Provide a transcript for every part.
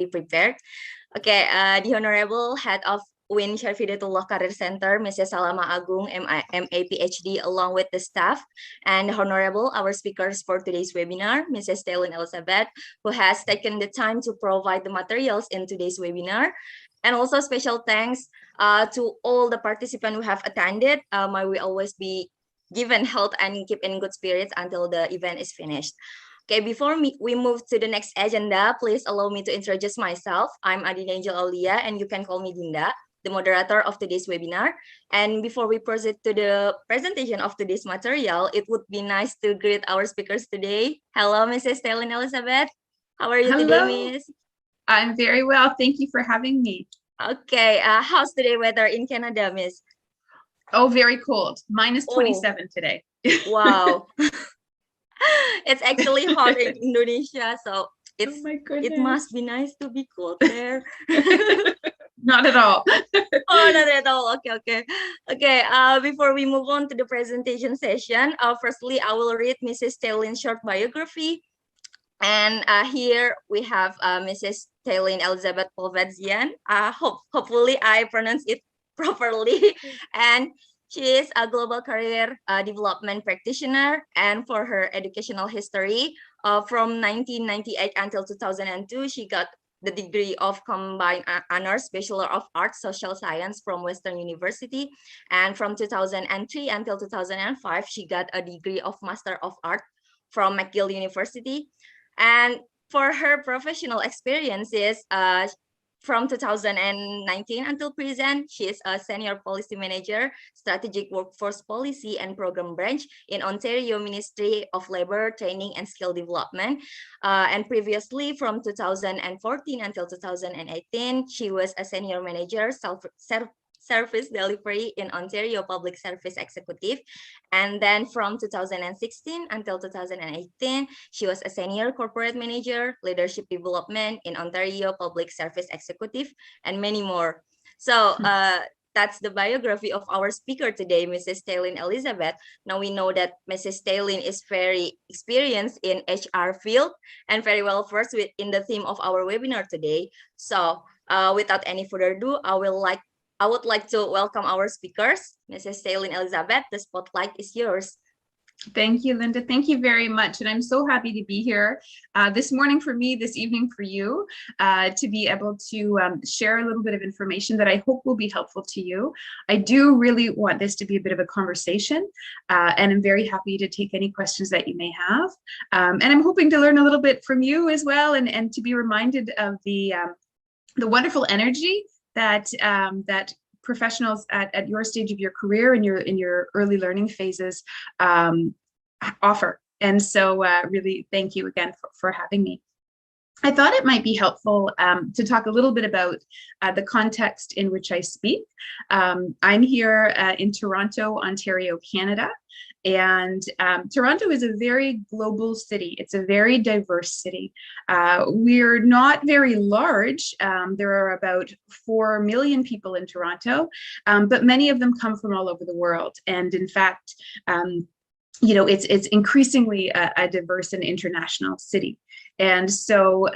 be prepared. Okay, the Honorable Head of Win Syarifhidayatullah Career Center, Mrs. Salama Agung, MA, PhD, along with the staff, and Honorable, our speakers for today's webinar, Mrs. Taylin Elizabeth, who has taken the time to provide the materials in today's webinar. And also special thanks to all the participants who have attended. May we always be given health and keep in good spirits until the event is finished. Okay, before we move to the next agenda, please allow me to introduce myself. I'm Adina Angel Aulia, and you can call me Dinda, the moderator of today's webinar. And before we proceed to the presentation of today's material, it would be nice to greet our speakers today. Hello, Mrs. Taylin Elizabeth. How are you today, Miss? I'm very well. Thank you for having me. Okay, how's today weather in Canada, Miss? Oh, very cold. Minus 27 today. Wow. It's actually hot in Indonesia, so it's it must be nice to be cold there. Not at all. Oh, not at all. Okay. Before we move on to the presentation session, firstly, I will read Mrs. Taylin's short biography. And here we have Mrs. Taylin Elizabeth Polvedzian. Hopefully I pronounce it properly. And she is a global career development practitioner. And for her educational history, from 1998 until 2002, she got the degree of Combined Honors Bachelor of Arts Social Science from Western University. And from 2003 until 2005, she got a degree of Master of Art from McGill University. And for her professional experiences, from 2019 until present, she is a Senior Policy Manager, Strategic Workforce Policy and Program Branch in Ontario Ministry of Labour, Training and Skill Development. And previously, from 2014 until 2018, she was a Senior Manager, Service Delivery in Ontario Public Service Executive. And then from 2016 until 2018, she was a Senior Corporate Manager, Leadership Development in Ontario Public Service Executive, and many more. So that's the biography of our speaker today, Mrs. Taylin Elizabeth. Now we know that Mrs. Taylin is very experienced in HR field and very well versed in the theme of our webinar today. So without any further ado, I would like to welcome our speakers. Mrs. Taylin Elizabeth, the spotlight is yours. Thank you, Linda. Thank you very much. And I'm so happy to be here this morning for me, this evening for you, to be able to share a little bit of information that I hope will be helpful to you. I do really want this to be a bit of a conversation, and I'm very happy to take any questions that you may have. And I'm hoping to learn a little bit from you as well, and to be reminded of the wonderful energy that that professionals at your stage of your career and in your early learning phases offer. And so really thank you again for having me. I thought it might be helpful to talk a little bit about the context in which I speak. I'm here in Toronto, Ontario, Canada. And Toronto is a very global city. It's a very diverse city. We're not very large. There are about 4 million people in Toronto, but many of them come from all over the world. And in fact, you know, it's increasingly a diverse and international city. And so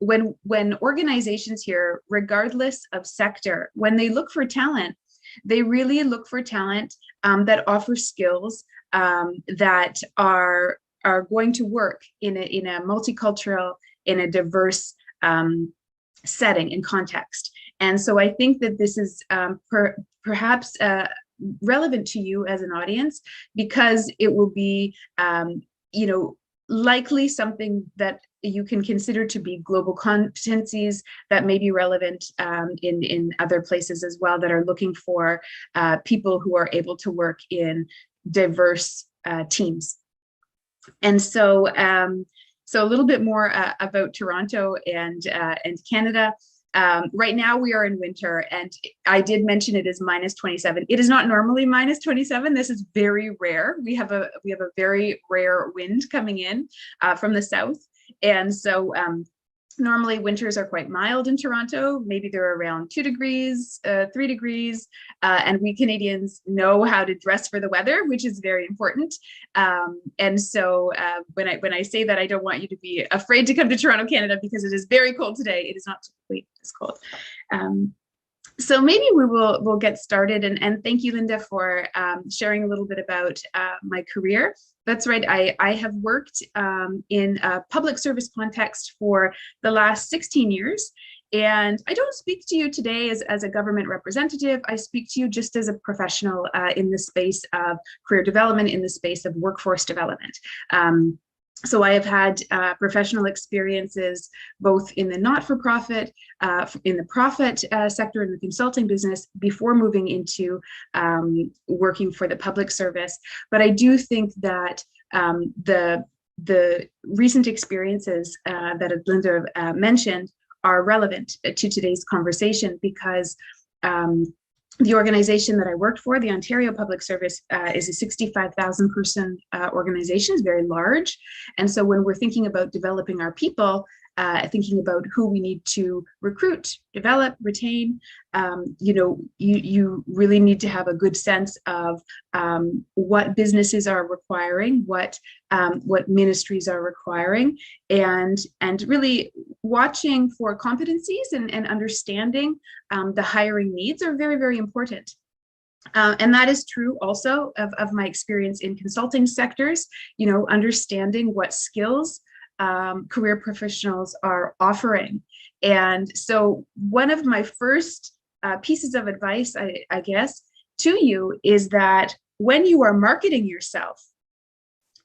when organizations here, regardless of sector, when they look for talent, they really look for talent that offers skills that are going to work in a multicultural, in a diverse setting and context. And so I think that this is perhaps relevant to you as an audience, because it will be, you know, likely something that you can consider to be global competencies that may be relevant in other places as well, that are looking for people who are able to work in diverse teams. And so, so a little bit more about Toronto and Canada. Right now we are in winter, and I did mention it is minus 27. It is not normally minus 27. This is very rare. We have a very rare wind coming in from the south. And so Normally winters are quite mild in Toronto. Maybe they're around 2 degrees, 3 degrees, and we Canadians know how to dress for the weather, which is very important. And so when I say that, I don't want you to be afraid to come to Toronto, Canada, because it is very cold today. It is not typically this cold. So maybe we'll get started, and thank you, Linda, for sharing a little bit about my career. That's right. I have worked in a public service context for the last 16 years. And I don't speak to you today as a government representative. I speak to you just as a professional in the space of career development, in the space of workforce development. So I have had professional experiences both in the not-for-profit, in the profit sector, in the consulting business, before moving into working for the public service. But I do think that the recent experiences that Linda mentioned are relevant to today's conversation, because the organization that I worked for, the Ontario Public Service, is a 65,000 person organization, is very large. And so when we're thinking about developing our people, thinking about who we need to recruit, develop, retain, you really need to have a good sense of what businesses are requiring, what ministries are requiring, and really watching for competencies and understanding the hiring needs are very, very important. And that is true also of my experience in consulting sectors, understanding what skills career professionals are offering. And so one of my first pieces of advice, I guess, to you is that when you are marketing yourself,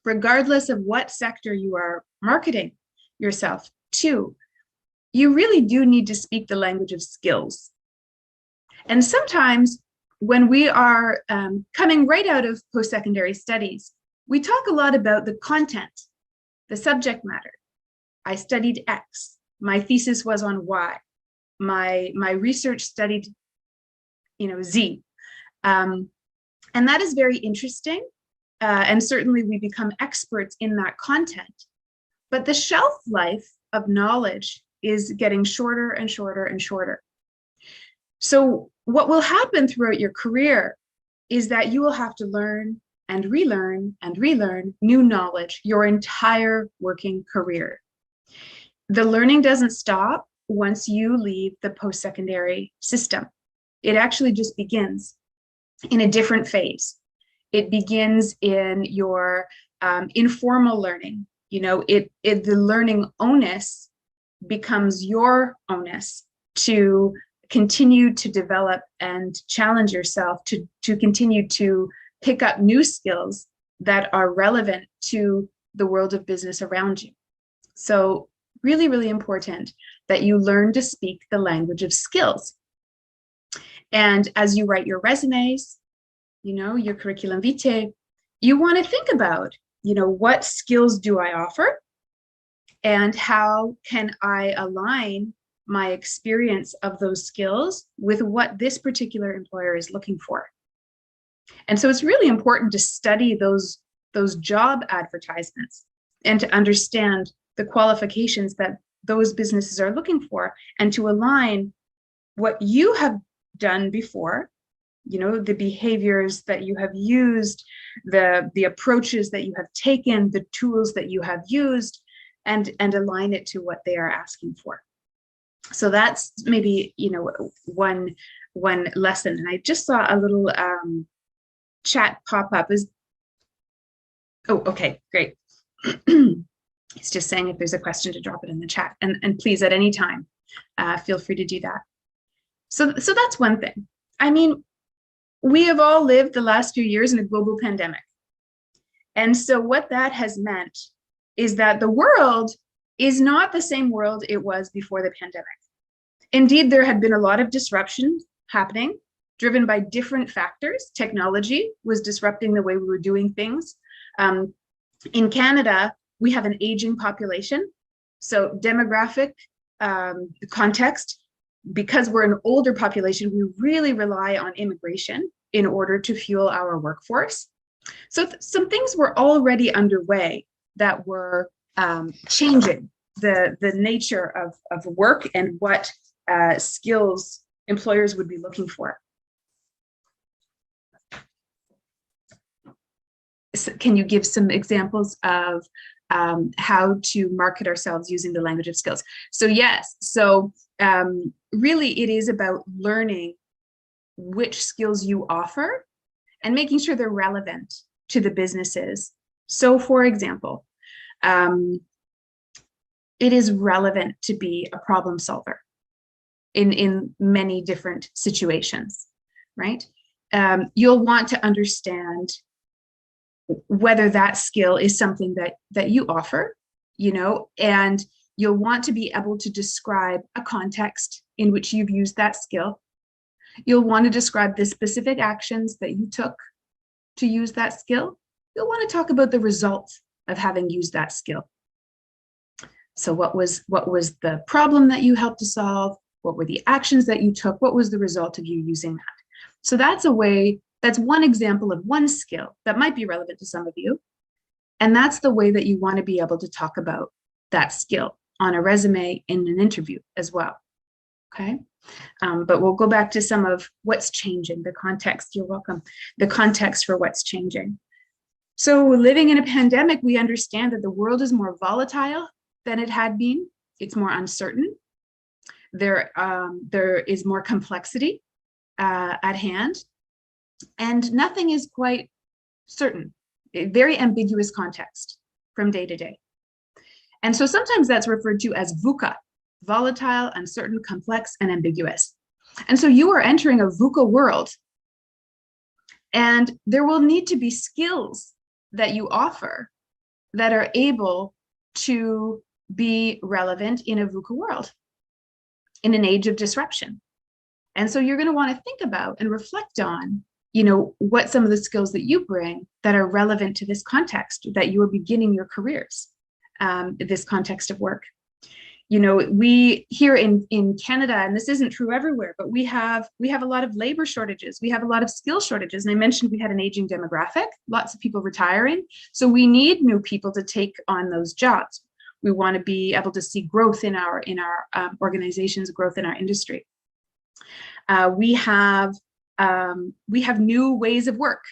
regardless of what sector you are marketing yourself to, you really do need to speak the language of skills. And sometimes when we are coming right out of post-secondary studies, we talk a lot about the content, the subject matter. I studied X. My thesis was on Y. My research studied, Z. And that is very interesting. And certainly we become experts in that content. But the shelf life of knowledge is getting shorter and shorter and shorter. So what will happen throughout your career is that you will have to learn and relearn new knowledge your entire working career. The learning doesn't stop once you leave the post-secondary system. It actually just begins in a different phase. It begins in your informal learning. The learning onus becomes your onus to continue to develop and challenge yourself to continue to pick up new skills that are relevant to the world of business around you. So really, really important that you learn to speak the language of skills. And as you write your resumes, your curriculum vitae, you want to think about, what skills do I offer? And how can I align my experience of those skills with what this particular employer is looking for? And so it's really important to study those job advertisements and to understand the qualifications that those businesses are looking for, and to align what you have done before, the behaviors that you have used, the approaches that you have taken, the tools that you have used, and align it to what they are asking for. So that's maybe, one lesson. And I just saw a little chat pop up. Oh, okay, great. It's just saying if there's a question to drop it in the chat, and please at any time, feel free to do that. So that's one thing. I mean, we have all lived the last few years in a global pandemic. And so what that has meant is that the world is not the same world it was before the pandemic. Indeed, there had been a lot of disruption happening, driven by different factors. Technology was disrupting the way we were doing things. In Canada, we have an aging population. So demographic context, because we're an older population, we really rely on immigration in order to fuel our workforce. So some things were already underway that were changing the nature of work and what skills employers would be looking for. So can you give some examples of how to market ourselves using the language of skills? So yes, so really it is about learning which skills you offer and making sure they're relevant to the businesses. So for example, it is relevant to be a problem solver in many different situations, right? You'll want to understand whether that skill is something that you offer, you know, and you'll want to be able to describe a context in which you've used that skill. You'll want to describe the specific actions that you took to use that skill. You'll want to talk about the results of having used that skill. So what was the problem that you helped to solve? What were the actions that you took? What was the result of you using that? So that's a way, that's one example of one skill that might be relevant to some of you. And that's the way that you want to be able to talk about that skill on a resume in an interview as well. Okay. But we'll go back to some of what's changing, the context, you're welcome, the context for what's changing. So living in a pandemic, we understand that the world is more volatile than it had been. It's more uncertain. There is more complexity at hand, and nothing is quite certain. A very ambiguous context from day to day. And so sometimes that's referred to as VUCA, volatile, uncertain, complex, and ambiguous. And so you are entering a VUCA world, and there will need to be skills that you offer that are able to be relevant in a VUCA world, in an age of disruption. And so you're going to want to think about and reflect on, you know, what some of the skills that you bring that are relevant to this context that you are beginning your careers, this context of work. You know, we here in Canada, and this isn't true everywhere, but we have a lot of labor shortages. We have a lot of skill shortages. And I mentioned we had an aging demographic, lots of people retiring. So we need new people to take on those jobs. We want to be able to see growth in our organizations, growth in our industry. We have new ways of work,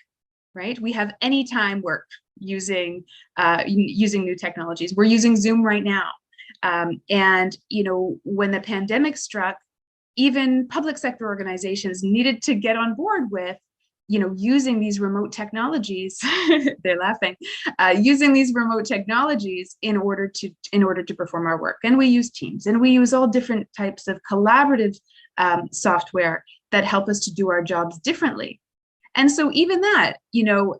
right? We have anytime work using new technologies. We're using Zoom right now. And, you know, when the pandemic struck, even public sector organizations needed to get on board with, you know, using these remote technologies. They're laughing. Using these remote technologies in order to perform our work. And we use Teams, and we use all different types of collaborative software that help us to do our jobs differently. And so even that, you know,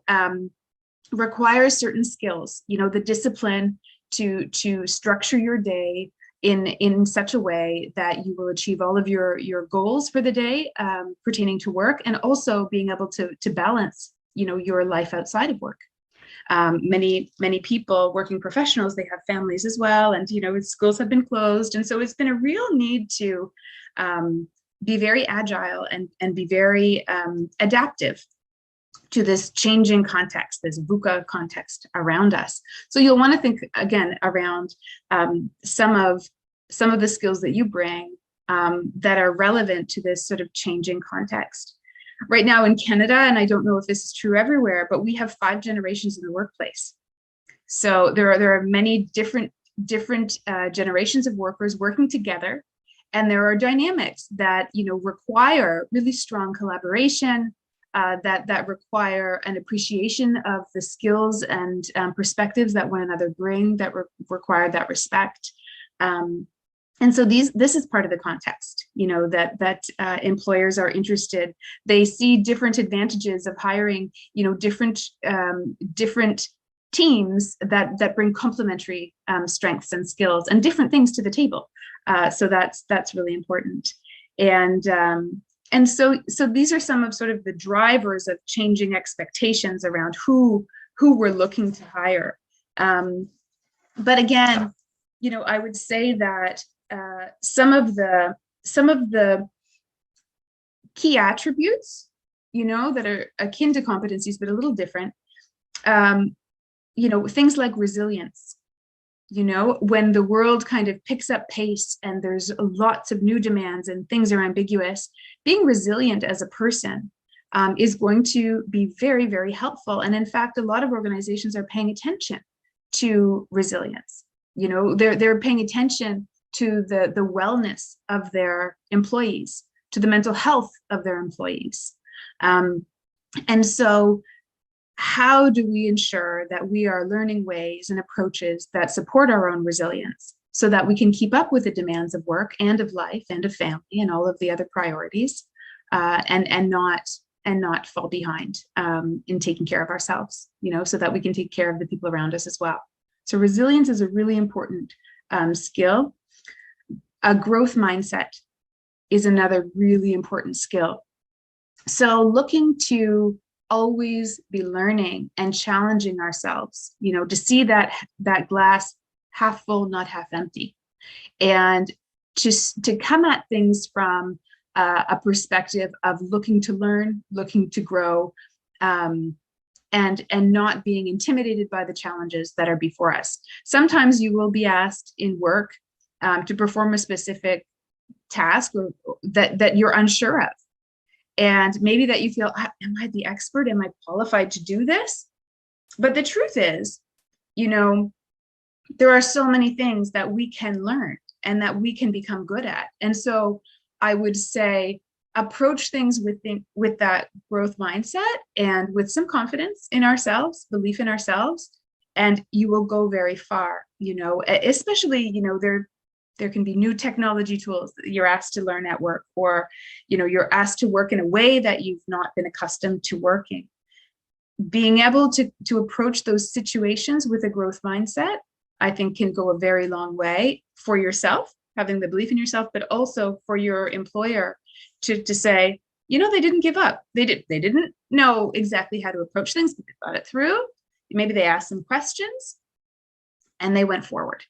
requires certain skills, you know, the discipline to structure your day in such a way that you will achieve all of your goals for the day pertaining to work, and also being able to balance, you know, your life outside of work. Many people, working professionals, they have families as well, and, you know, schools have been closed, and so it's been a real need to be very agile and be very adaptive to this changing context, this VUCA context around us. So you'll want to think again around some of the skills that you bring that are relevant to this sort of changing context. Right now in Canada, and I don't know if this is true everywhere, but we have 5 generations in the workplace. So there are many different generations of workers working together, and there are dynamics that, you know, require really strong collaboration, that require an appreciation of the skills and perspectives that one another bring, that require that respect. And so this is part of the context, you know, that employers are interested. They see different advantages of hiring, you know, different teams that bring complementary strengths and skills and different things to the table. So that's really important. And so these are some of sort of the drivers of changing expectations around who we're looking to hire. But again, you know, I would say that some of the key attributes, you know, that are akin to competencies, but a little different, you know, things like resilience, when the world kind of picks up pace and there's lots of new demands and things are ambiguous, being resilient as a person is going to be very, very helpful. And in fact, a lot of organizations are paying attention to resilience. They're paying attention to the wellness of their employees, to the mental health of their employees. And so how do we ensure that we are learning ways and approaches that support our own resilience so that we can keep up with the demands of work and of life and of family and all of the other priorities, and not fall behind in taking care of ourselves, so that we can take care of the people around us as well. So resilience is a really important skill. A growth mindset is another really important skill. So looking to always be learning and challenging ourselves, to see that glass half full, not half empty, and to come at things from a perspective of looking to learn, looking to grow, and not being intimidated by the challenges that are before us. Sometimes you will be asked in work to perform a specific task or that you're unsure of. And maybe that you feel, am I the expert? Am I qualified to do this? But the truth is, there are so many things that we can learn and that we can become good at. And so I would say, approach things with that growth mindset and with some confidence in ourselves, belief in ourselves, and you will go very far, especially, there can be new technology tools that you're asked to learn at work, or, you're asked to work in a way that you've not been accustomed to working. Being able to approach those situations with a growth mindset, I think, can go a very long way for yourself, having the belief in yourself, but also for your employer to say, they didn't give up. They didn't know exactly how to approach things, but they thought it through. Maybe they asked some questions and they went forward.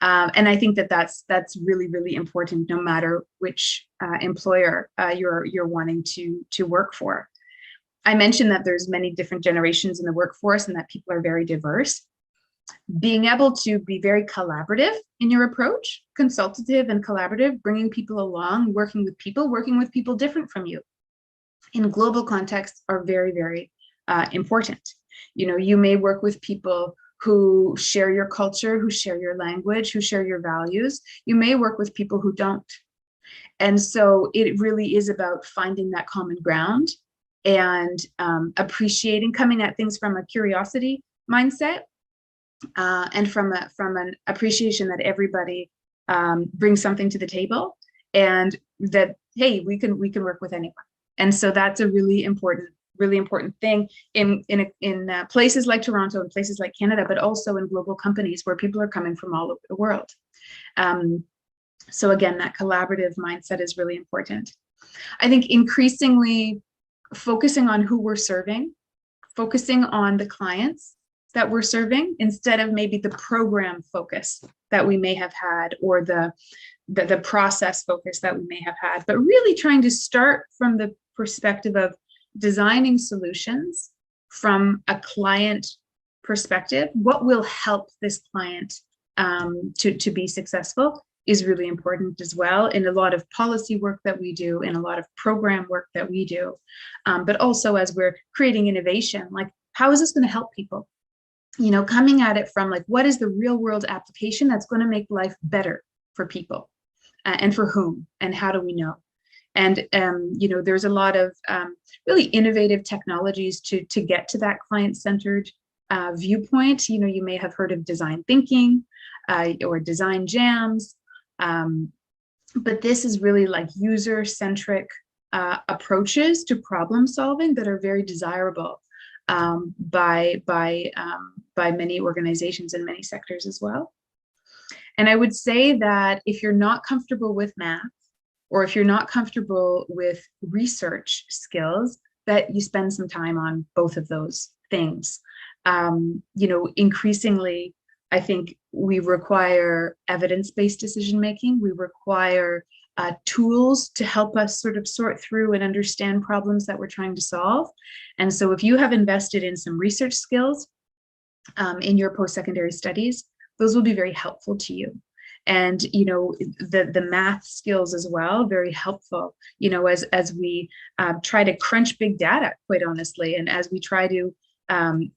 And I think that's really, really important, no matter which employer you're wanting to work for. I mentioned that there's many different generations in the workforce and that people are very diverse. Being able to be very collaborative in your approach, consultative and collaborative, bringing people along, working with people different from you in global contexts are very, very important. You may work with people who share your culture, who share your language, who share your values. You may work with people who don't. And so it really is about finding that common ground and appreciating, coming at things from a curiosity mindset, and from an appreciation that everybody brings something to the table, and that, hey, we can work with anyone. And so that's a really important thing in places like Toronto and places like Canada, but also in global companies where people are coming from all over the world. So again, that collaborative mindset is really important. I think increasingly focusing on who we're serving, focusing on the clients that we're serving, instead of maybe the program focus that we may have had, or the process focus that we may have had, but really trying to start from the perspective of designing solutions from a client perspective. What will help this client to be successful is really important as well, in a lot of policy work that we do, in a lot of program work that we do, but also as we're creating innovation, like, how is this going to help people? Coming at it from, like, what is the real world application that's going to make life better for people, and for whom, and how do we know? And there's a lot of really innovative technologies to get to that client-centered viewpoint. You may have heard of design thinking or design jams, but this is really like user-centric approaches to problem solving that are very desirable by many organizations in many sectors as well. And I would say that if you're not comfortable with math, or if you're not comfortable with research skills, that you spend some time on both of those things. Increasingly, I think we require evidence-based decision-making. We require tools to help us sort of sort through and understand problems that we're trying to solve. And so if you have invested in some research skills in your post-secondary studies, those will be very helpful to you. And, the math skills as well, very helpful, as we try to crunch big data, quite honestly, and as we try to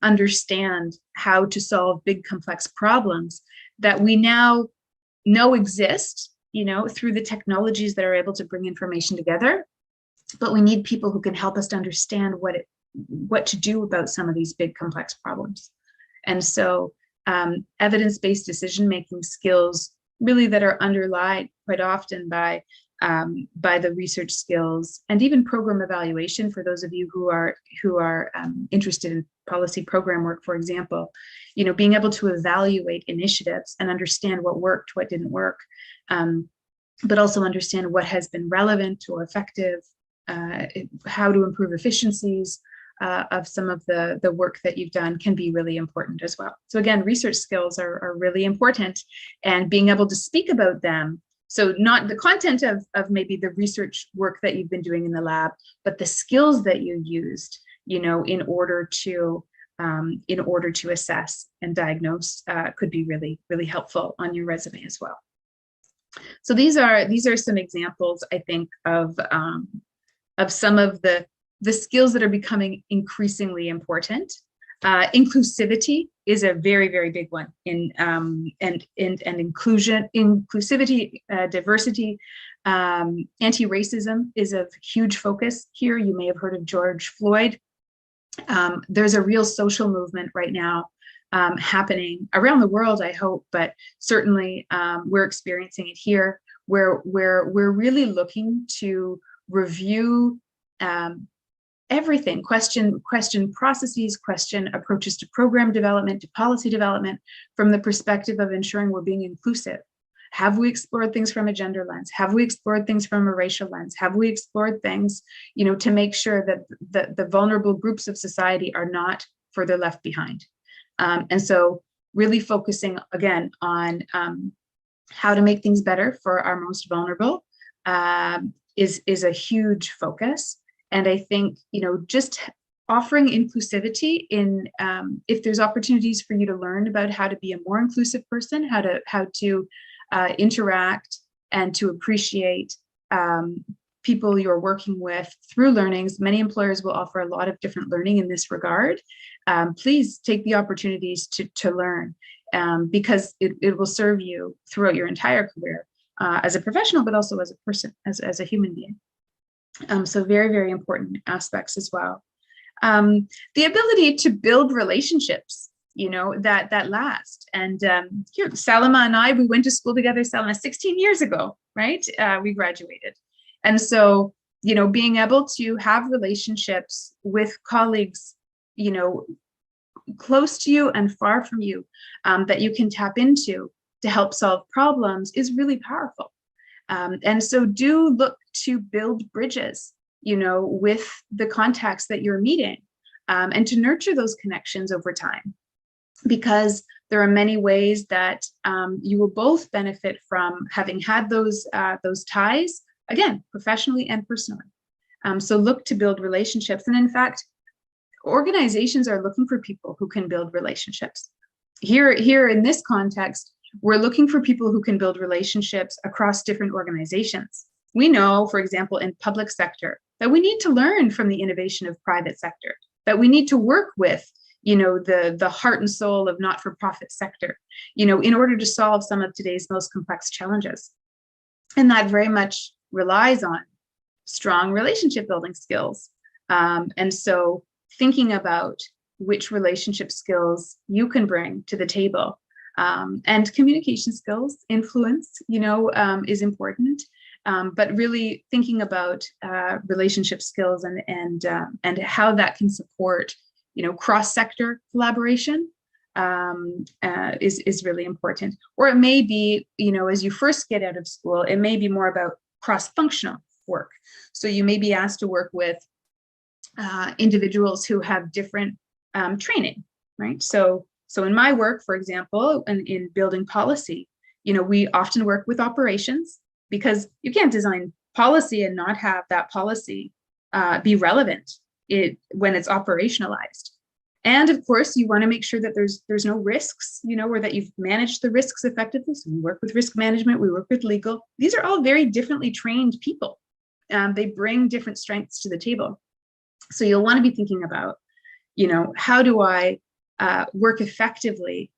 understand how to solve big complex problems that we now know exist, through the technologies that are able to bring information together. But we need people who can help us to understand what to do about some of these big complex problems. And so evidence-based decision-making skills really that are underlined quite often by the research skills, and even program evaluation for those of you who are interested in policy program work, for example, being able to evaluate initiatives and understand what worked, what didn't work, but also understand what has been relevant or effective, how to improve efficiencies of some of the work that you've done can be really important as well. So again, research skills are really important, and being able to speak about them. So not the content of maybe the research work that you've been doing in the lab, but the skills that you used, in order to assess and diagnose could be really, really helpful on your resume as well. So these are some examples, I think, of some of the skills that are becoming increasingly important. Inclusivity is a very, very big one and inclusivity, diversity, anti-racism is a huge focus here. You may have heard of George Floyd. There's a real social movement right now happening around the world, I hope, but certainly we're experiencing it here, where we're really looking to review everything, question processes, question approaches to program development, to policy development, from the perspective of ensuring we're being inclusive. Have we explored things from a gender lens? Have we explored things from a racial lens? Have we explored things, to make sure that the vulnerable groups of society are not further left behind? And so really focusing again on how to make things better for our most vulnerable is a huge focus. And I think, just offering inclusivity in, if there's opportunities for you to learn about how to be a more inclusive person, how to interact and to appreciate people you're working with through learnings. Many employers will offer a lot of different learning in this regard. Please take the opportunities to learn, because it will serve you throughout your entire career as a professional, but also as a person, as a human being. So very, very important aspects as well. The ability to build relationships, that last. And here, Salima and I, we went to school together, Salima, 16 years ago, right? We graduated. And so, being able to have relationships with colleagues, close to you and far from you, that you can tap into to help solve problems is really powerful. And so do look to build bridges, with the contacts that you're meeting, and to nurture those connections over time, because there are many ways that you will both benefit from having had those ties, again, professionally and personally. So look to build relationships. And in fact, organizations are looking for people who can build relationships. Here in this context, we're looking for people who can build relationships across different organizations. We know, for example, in public sector, that we need to learn from the innovation of private sector, that we need to work with, the heart and soul of not-for-profit sector, in order to solve some of today's most complex challenges. And that very much relies on strong relationship building skills. And so thinking about which relationship skills you can bring to the table. And communication skills, influence, is important, but really thinking about relationship skills and how that can support, cross-sector collaboration is really important. Or it may be, as you first get out of school, it may be more about cross-functional work. So you may be asked to work with individuals who have different training, right? So in my work, for example, in building policy, we often work with operations, because you can't design policy and not have that policy be relevant when it's operationalized. And of course, you want to make sure that there's no risks, or that you've managed the risks effectively. So we work with risk management, we work with legal. These are all very differently trained people. They bring different strengths to the table. So you'll want to be thinking about, how do I work effectively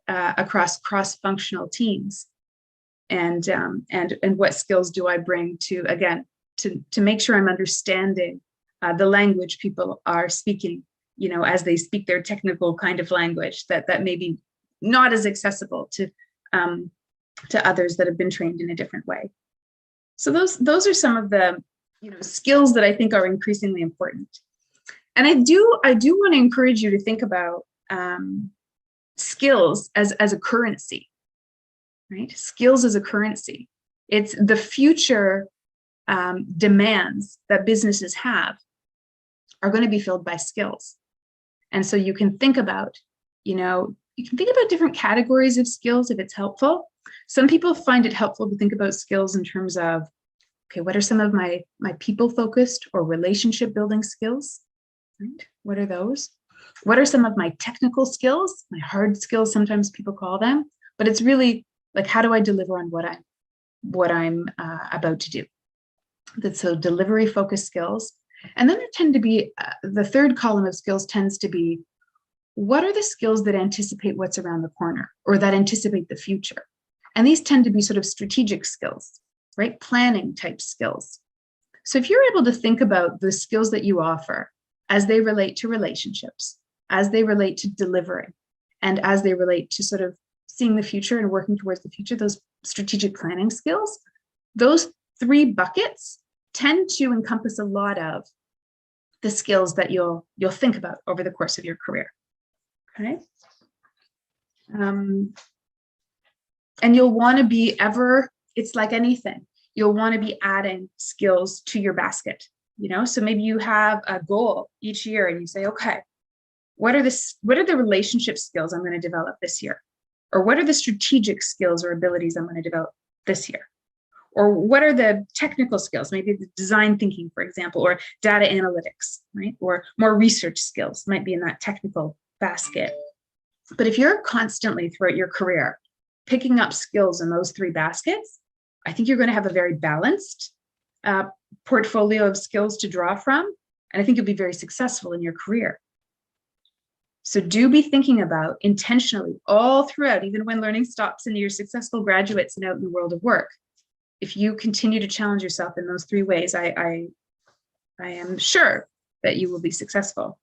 across cross-functional teams, and what skills do I bring to, again, to make sure I'm understanding the language people are speaking, as they speak their technical kind of language that may be not as accessible to others that have been trained in a different way. So those are some of the skills that I think are increasingly important. And I do want to encourage you to think about skills as a currency, right? Skills as a currency. It's the future demands that businesses have are going to be filled by skills. And so you can think about, different categories of skills if it's helpful. Some people find it helpful to think about skills in terms of, okay, what are some of my people-focused or relationship-building skills? Right? What are those? What are some of my technical skills, my hard skills, sometimes people call them, but it's really like, how do I deliver on what I'm about to do? So delivery-focused skills. And then there tend to be, the third column of skills tends to be, what are the skills that anticipate what's around the corner or that anticipate the future? And these tend to be sort of strategic skills, right? Planning type skills. So if you're able to think about the skills that you offer as they relate to relationships, as they relate to delivering, and as they relate to sort of seeing the future and working towards the future, those strategic planning skills, those three buckets tend to encompass a lot of the skills that you'll think about over the course of your career. Okay. And you'll want to be it's like anything, you'll want to be adding skills to your basket. So maybe you have a goal each year and you say, okay, what are the relationship skills I'm going to develop this year? Or what are the strategic skills or abilities I'm going to develop this year? Or what are the technical skills, maybe the design thinking, for example, or data analytics, right? Or more research skills might be in that technical basket. But if you're constantly throughout your career picking up skills in those three baskets, I think you're going to have a very balanced portfolio of skills to draw from. And I think you'll be very successful in your career. So do be thinking about intentionally all throughout, even when learning stops and you're successful graduates and out in the world of work. If you continue to challenge yourself in those three ways, I am sure that you will be successful.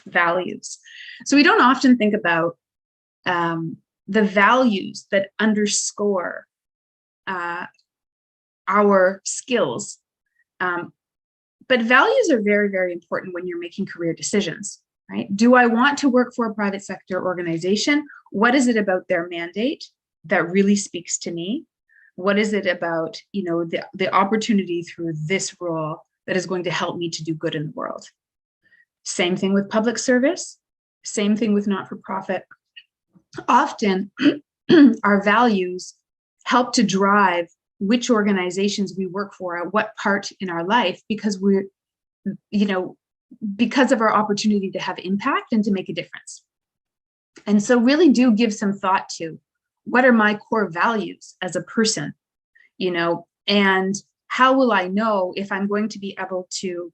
Values. So we don't often think about the values that underscore our skills. But values are very, very important when you're making career decisions, right? Do I want to work for a private sector organization? What is it about their mandate that really speaks to me? What is it about, the opportunity through this role that is going to help me to do good in the world? Same thing with public service, same thing with not-for-profit. Often our values help to drive which organizations we work for at what part in our life, because because of our opportunity to have impact and to make a difference. And so really do give some thought to, what are my core values as a person, and how will I know if I'm going to be able to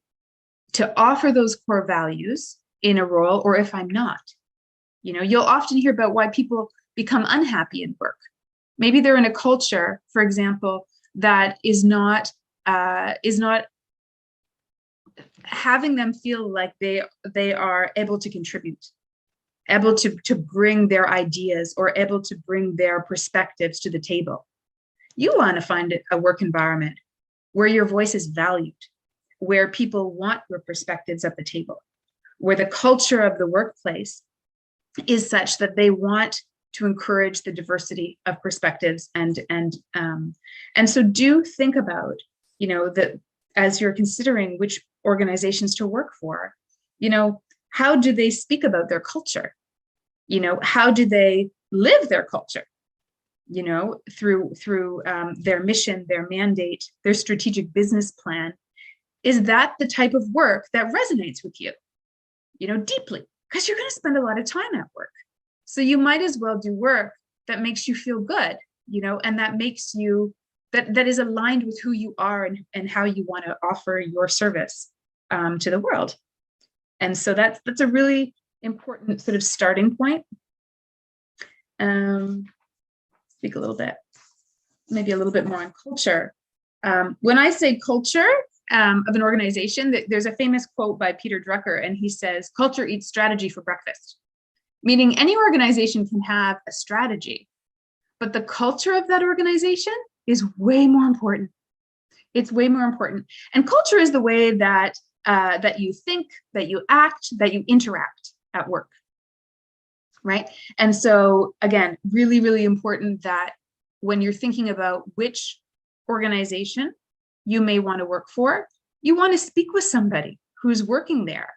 offer those core values in a role, or if I'm not? You'll often hear about why people become unhappy in work. Maybe they're in a culture, for example, that is not having them feel like they are able to contribute, able to bring their ideas, or able to bring their perspectives to the table. You want to find a work environment where your voice is valued, where people want your perspectives at the table, where the culture of the workplace is such that they want to encourage the diversity of perspectives, and so do think about, that as you're considering which organizations to work for, how do they speak about their culture? How do they live their culture? Through their mission, their mandate, their strategic business plan. is that the type of work that resonates with you, deeply? Because you're going to spend a lot of time at work. So you might as well do work that makes you feel good, and that makes you, that is aligned with who you are and how you want to offer your service to the world. And so that's a really important sort of starting point. Speak a little bit, maybe a little bit more on culture. When I say culture of an organization, there's a famous quote by Peter Drucker, and he says, "Culture eats strategy for breakfast," meaning any organization can have a strategy, but the culture of that organization is way more important. It's way more important. And culture is the way that that you think, that you act, that you interact at work, right? And so again, really, really important that when you're thinking about which organization you may want to work for, you want to speak with somebody who's working there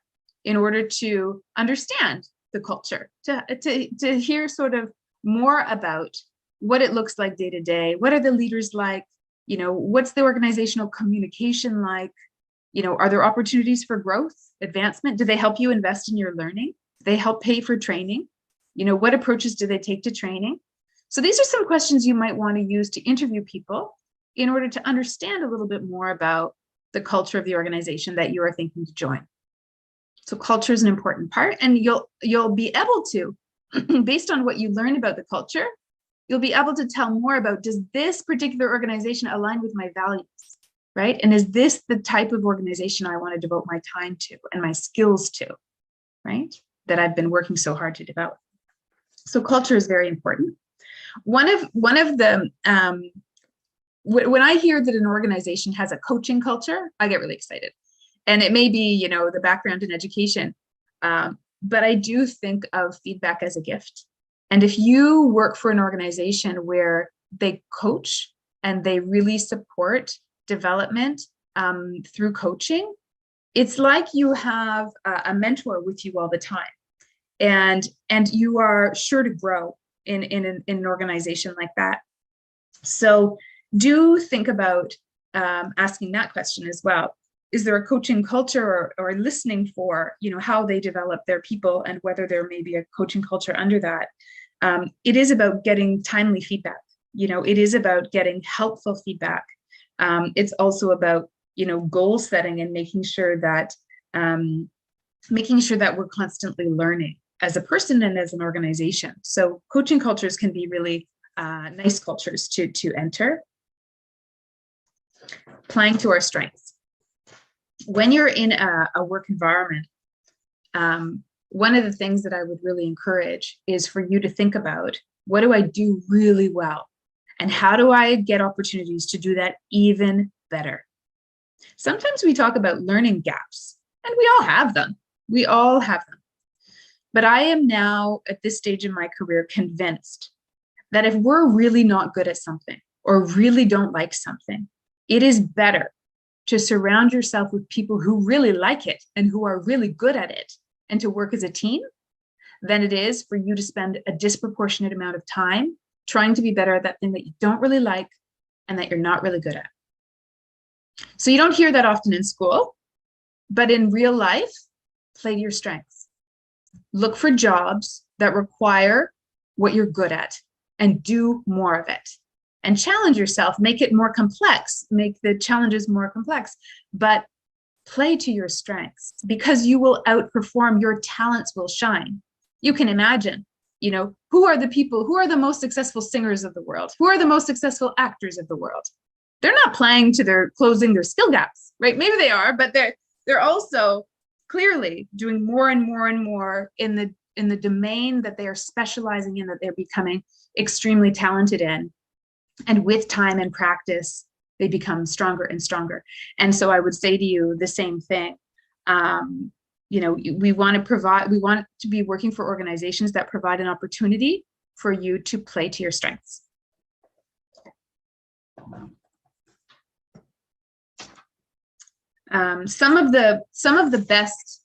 in order to understand the culture, to hear sort of more about what it looks like day to day. What are the leaders like? What's the organizational communication like? Are there opportunities for growth, advancement? Do they help you invest in your learning? Do they help pay for training? What approaches do they take to training? So these are some questions you might want to use to interview people in order to understand a little bit more about the culture of the organization that you are thinking to join. So culture is an important part, and you'll be able to, based on what you learn about the culture, you'll be able to tell more about, does this particular organization align with my values, right? And is this the type of organization I want to devote my time to and my skills to, right? That I've been working so hard to develop. So culture is very important. One of the, when I hear that an organization has a coaching culture, I get really excited. And it may be, the background in education, but I do think of feedback as a gift. And if you work for an organization where they coach and they really support development through coaching, it's like you have a mentor with you all the time. And you are sure to grow in an organization like that. So do think about asking that question as well. Is there a coaching culture or listening for, how they develop their people and whether there may be a coaching culture under that? It is about getting timely feedback. It is about getting helpful feedback. It's also about, goal setting and making sure that we're constantly learning as a person and as an organization. So coaching cultures can be really nice cultures to enter. Playing to our strengths. When you're in a work environment, one of the things that I would really encourage is for you to think about, what do I do really well? And how do I get opportunities to do that even better? Sometimes we talk about learning gaps, and we all have them. We all have them. But I am now at this stage in my career convinced that if we're really not good at something or really don't like something, it is better to surround yourself with people who really like it and who are really good at it and to work as a team than it is for you to spend a disproportionate amount of time trying to be better at that thing that you don't really like and that you're not really good at. So you don't hear that often in school, but in real life, play to your strengths. Look for jobs that require what you're good at and do more of it. And challenge yourself, make it more complex, make the challenges more complex, but play to your strengths because you will outperform, your talents will shine. You can imagine, who are the most successful singers of the world? Who are the most successful actors of the world? They're not playing to closing their skill gaps, right? Maybe they are, but they're also clearly doing more and more and more in the domain that they are specializing in, that they're becoming extremely talented in. And with time and practice, they become stronger and stronger. And so I would say to you the same thing. We want to be working for organizations that provide an opportunity for you to play to your strengths. Some of the best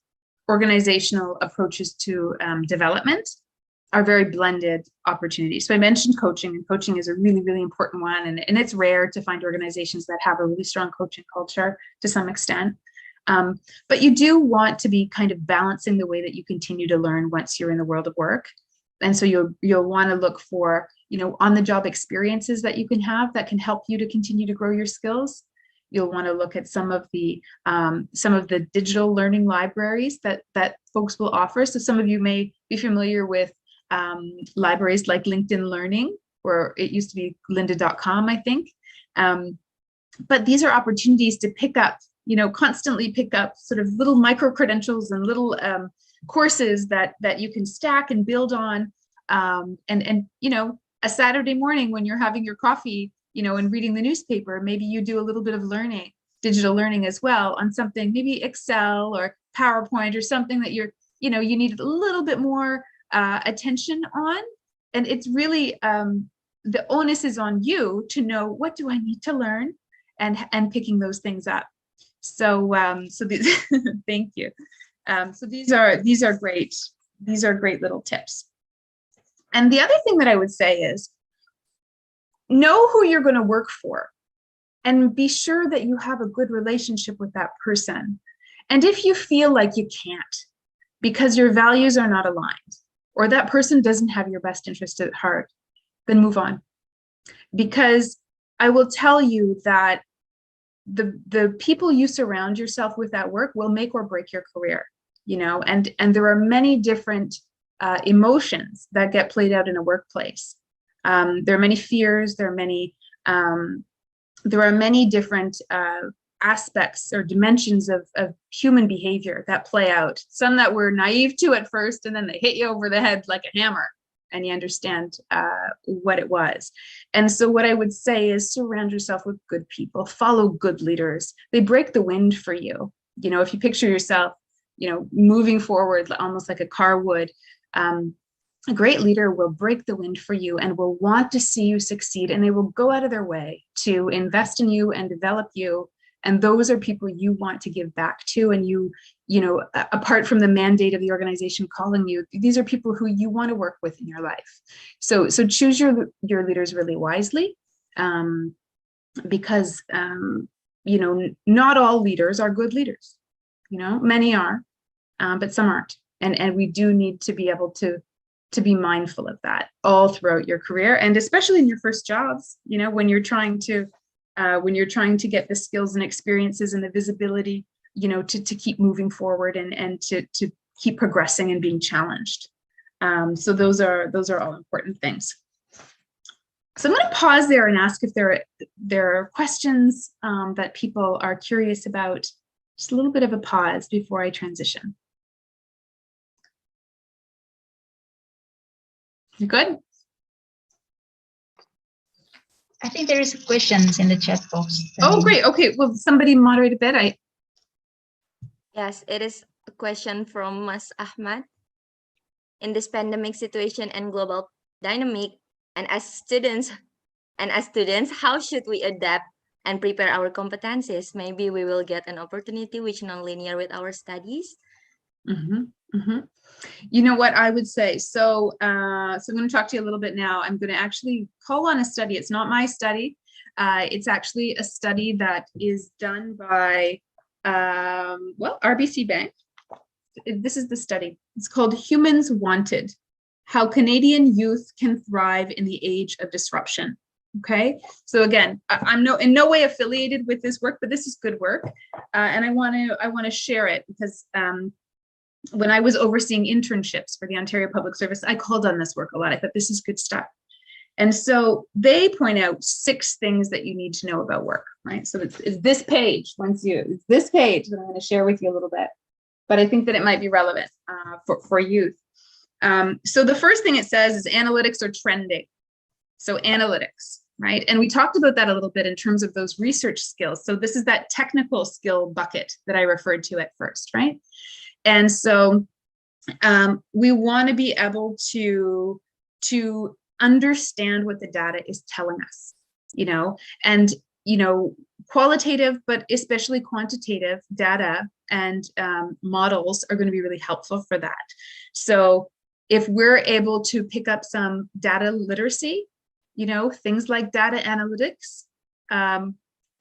organizational approaches to development are very blended opportunities. So I mentioned coaching, and coaching is a really, really important one. And it's rare to find organizations that have a really strong coaching culture to some extent. But you do want to be kind of balancing the way that you continue to learn once you're in the world of work. And so you'll want to look for, on-the-job experiences that you can have that can help you to continue to grow your skills. You'll want to look at some of the digital learning libraries that folks will offer. So some of you may be familiar with libraries like LinkedIn Learning, or it used to be lynda.com, I think. But these are opportunities to pick up, constantly pick up sort of little micro credentials and little courses that you can stack and build on. And a Saturday morning when you're having your coffee, and reading the newspaper, maybe you do a little bit of learning, digital learning as well, on something, maybe Excel or PowerPoint or something that you need a little bit more attention on. And it's really, the onus is on you to know, what do I need to learn, and picking those things up. So these, thank you. So these are great little tips. And the other thing that I would say is, know who you're going to work for, and be sure that you have a good relationship with that person. And if you feel like you can't because your values are not aligned, or that person doesn't have your best interest at heart, then move on. Because I will tell you that the people you surround yourself with at work will make or break your career, and there are many different emotions that get played out in a workplace. There are many fears, there are many different aspects or dimensions of human behavior that play out. Some that we're naive to at first, and then they hit you over the head like a hammer, and you understand what it was. And so what I would say is, surround yourself with good people, follow good leaders. They break the wind for you. If you picture yourself, moving forward almost like a car would, a great leader will break the wind for you and will want to see you succeed, and they will go out of their way to invest in you and develop you. And those are people you want to give back to. And apart from the mandate of the organization calling you, these are people who you want to work with in your life. So choose your leaders really wisely, because not all leaders are good leaders. Many are, but some aren't. And we do need to be able to be mindful of that all throughout your career, and especially in your first jobs, when you're trying to get the skills and experiences and the visibility, to keep moving forward and to keep progressing and being challenged. So those are all important things. So I'm going to pause there and ask if there are questions that people are curious about. Just a little bit of a pause before I transition. You good? I think there is questions in the chat box. Oh, great. Okay. Well, somebody moderate a bit. Yes, it is a question from Mas Ahmad. In this pandemic situation and global dynamic, and as students, how should we adapt and prepare our competencies? Maybe we will get an opportunity which non-linear with our studies. You know what I would say? So I'm going to talk to you a little bit now. I'm going to actually call on a study. It's not my study. It's actually a study that is done by, RBC Bank. This is the study. It's called Humans Wanted: How Canadian Youth Can Thrive in the Age of Disruption. Okay, so again, I'm in no way affiliated with this work, but this is good work, and I want to share it because when I was overseeing internships for the Ontario Public Service, I called on this work a lot. I thought this is good stuff. And so they point out 6 things that you need to know about work, right? So it's this page. It's this page that I'm going to share with you a little bit, but I think that it might be relevant for youth. So the first thing it says is analytics are trending. So analytics, right? And we talked about that a little bit in terms of those research skills. So this is that technical skill bucket that I referred to at first, right? And so we want to be able to understand what the data is telling us, and, qualitative, but especially quantitative data and models are going to be really helpful for that. So if we're able to pick up some data literacy, things like data analytics,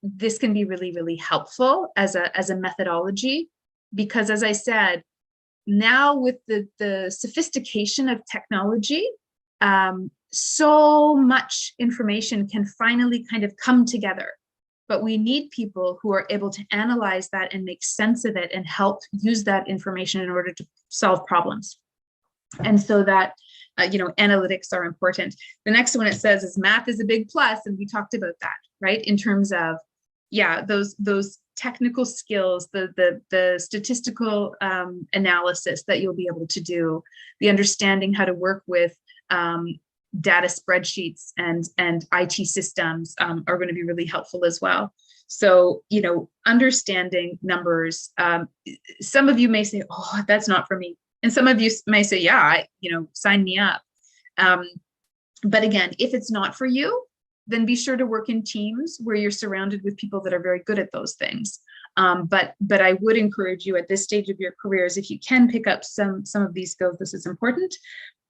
this can be really, really helpful as a methodology, because as I said, now with the sophistication of technology, so much information can finally kind of come together. But we need people who are able to analyze that and make sense of it and help use that information in order to solve problems. And so that, analytics are important. The next one it says is math is a big plus, and we talked about that, right? In terms of, those technical skills, the statistical analysis that you'll be able to do, the understanding how to work with data spreadsheets and IT systems are going to be really helpful as well. So, understanding numbers, some of you may say, oh, that's not for me. And some of you may say, yeah, sign me up. But again, if it's not for you, then be sure to work in teams where you're surrounded with people that are very good at those things. But I would encourage you at this stage of your careers, if you can pick up some of these skills, this is important.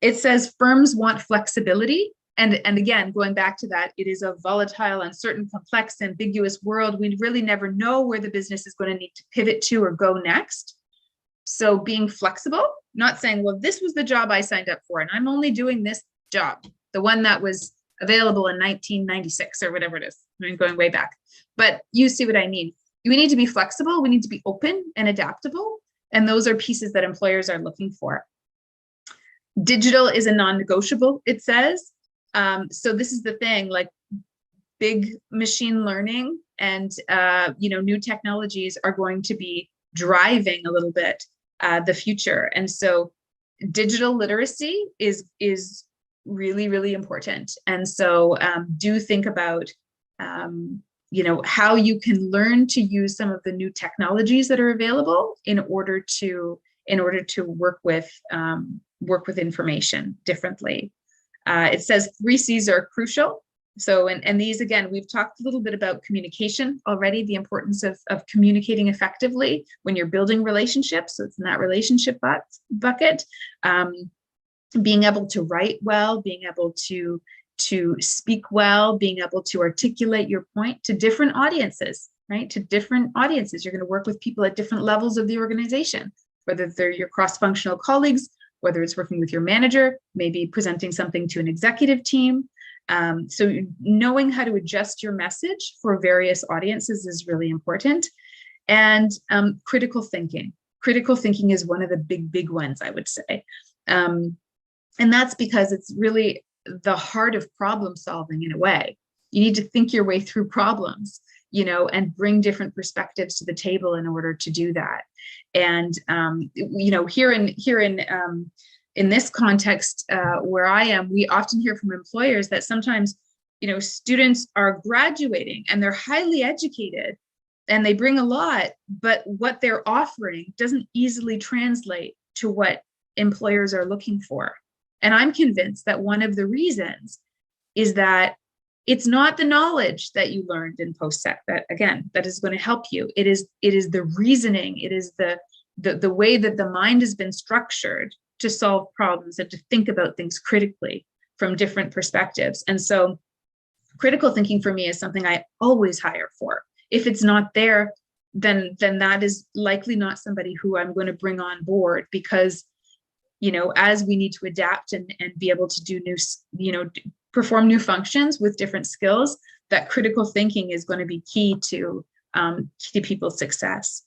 It says firms want flexibility. And again, going back to that, it is a volatile, uncertain, complex, ambiguous world. We really never know where the business is going to need to pivot to or go next. So being flexible, not saying, well, this was the job I signed up for, and I'm only doing this job, the one that was available in 1996 or whatever it is. I'm going way back. But you see what I mean. We need to be flexible. We need to be open and adaptable. And those are pieces that employers are looking for. Digital is a non-negotiable, it says. So this is the thing, like big machine learning and new technologies are going to be driving a little bit the future. And so digital literacy is really, really important. And so do think about how you can learn to use some of the new technologies that are available in order to work with information differently. It says 3 C's are crucial. So, and these, again, we've talked a little bit about communication already, the importance of communicating effectively when you're building relationships. So it's in that relationship bucket. Being able to write well, being able to speak well, being able to articulate your point to different audiences, right? To different audiences. You're going to work with people at different levels of the organization, whether they're your cross-functional colleagues, whether it's working with your manager, maybe presenting something to an executive team. So knowing how to adjust your message for various audiences is really important. And critical thinking. Critical thinking is one of the big ones, I would say. And that's because it's really the heart of problem solving in a way. You need to think your way through problems, and bring different perspectives to the table in order to do that. And, here in this context where I am, we often hear from employers that sometimes, students are graduating and they're highly educated and they bring a lot, but what they're offering doesn't easily translate to what employers are looking for. And I'm convinced that one of the reasons is that it's not the knowledge that you learned in post-sec that is going to help you. It is the reasoning. It is the way that the mind has been structured to solve problems and to think about things critically from different perspectives. And so critical thinking for me is something I always hire for. If it's not there, then that is likely not somebody who I'm going to bring on board, because as we need to adapt and be able to do new, perform new functions with different skills, that critical thinking is going to be key to people's success.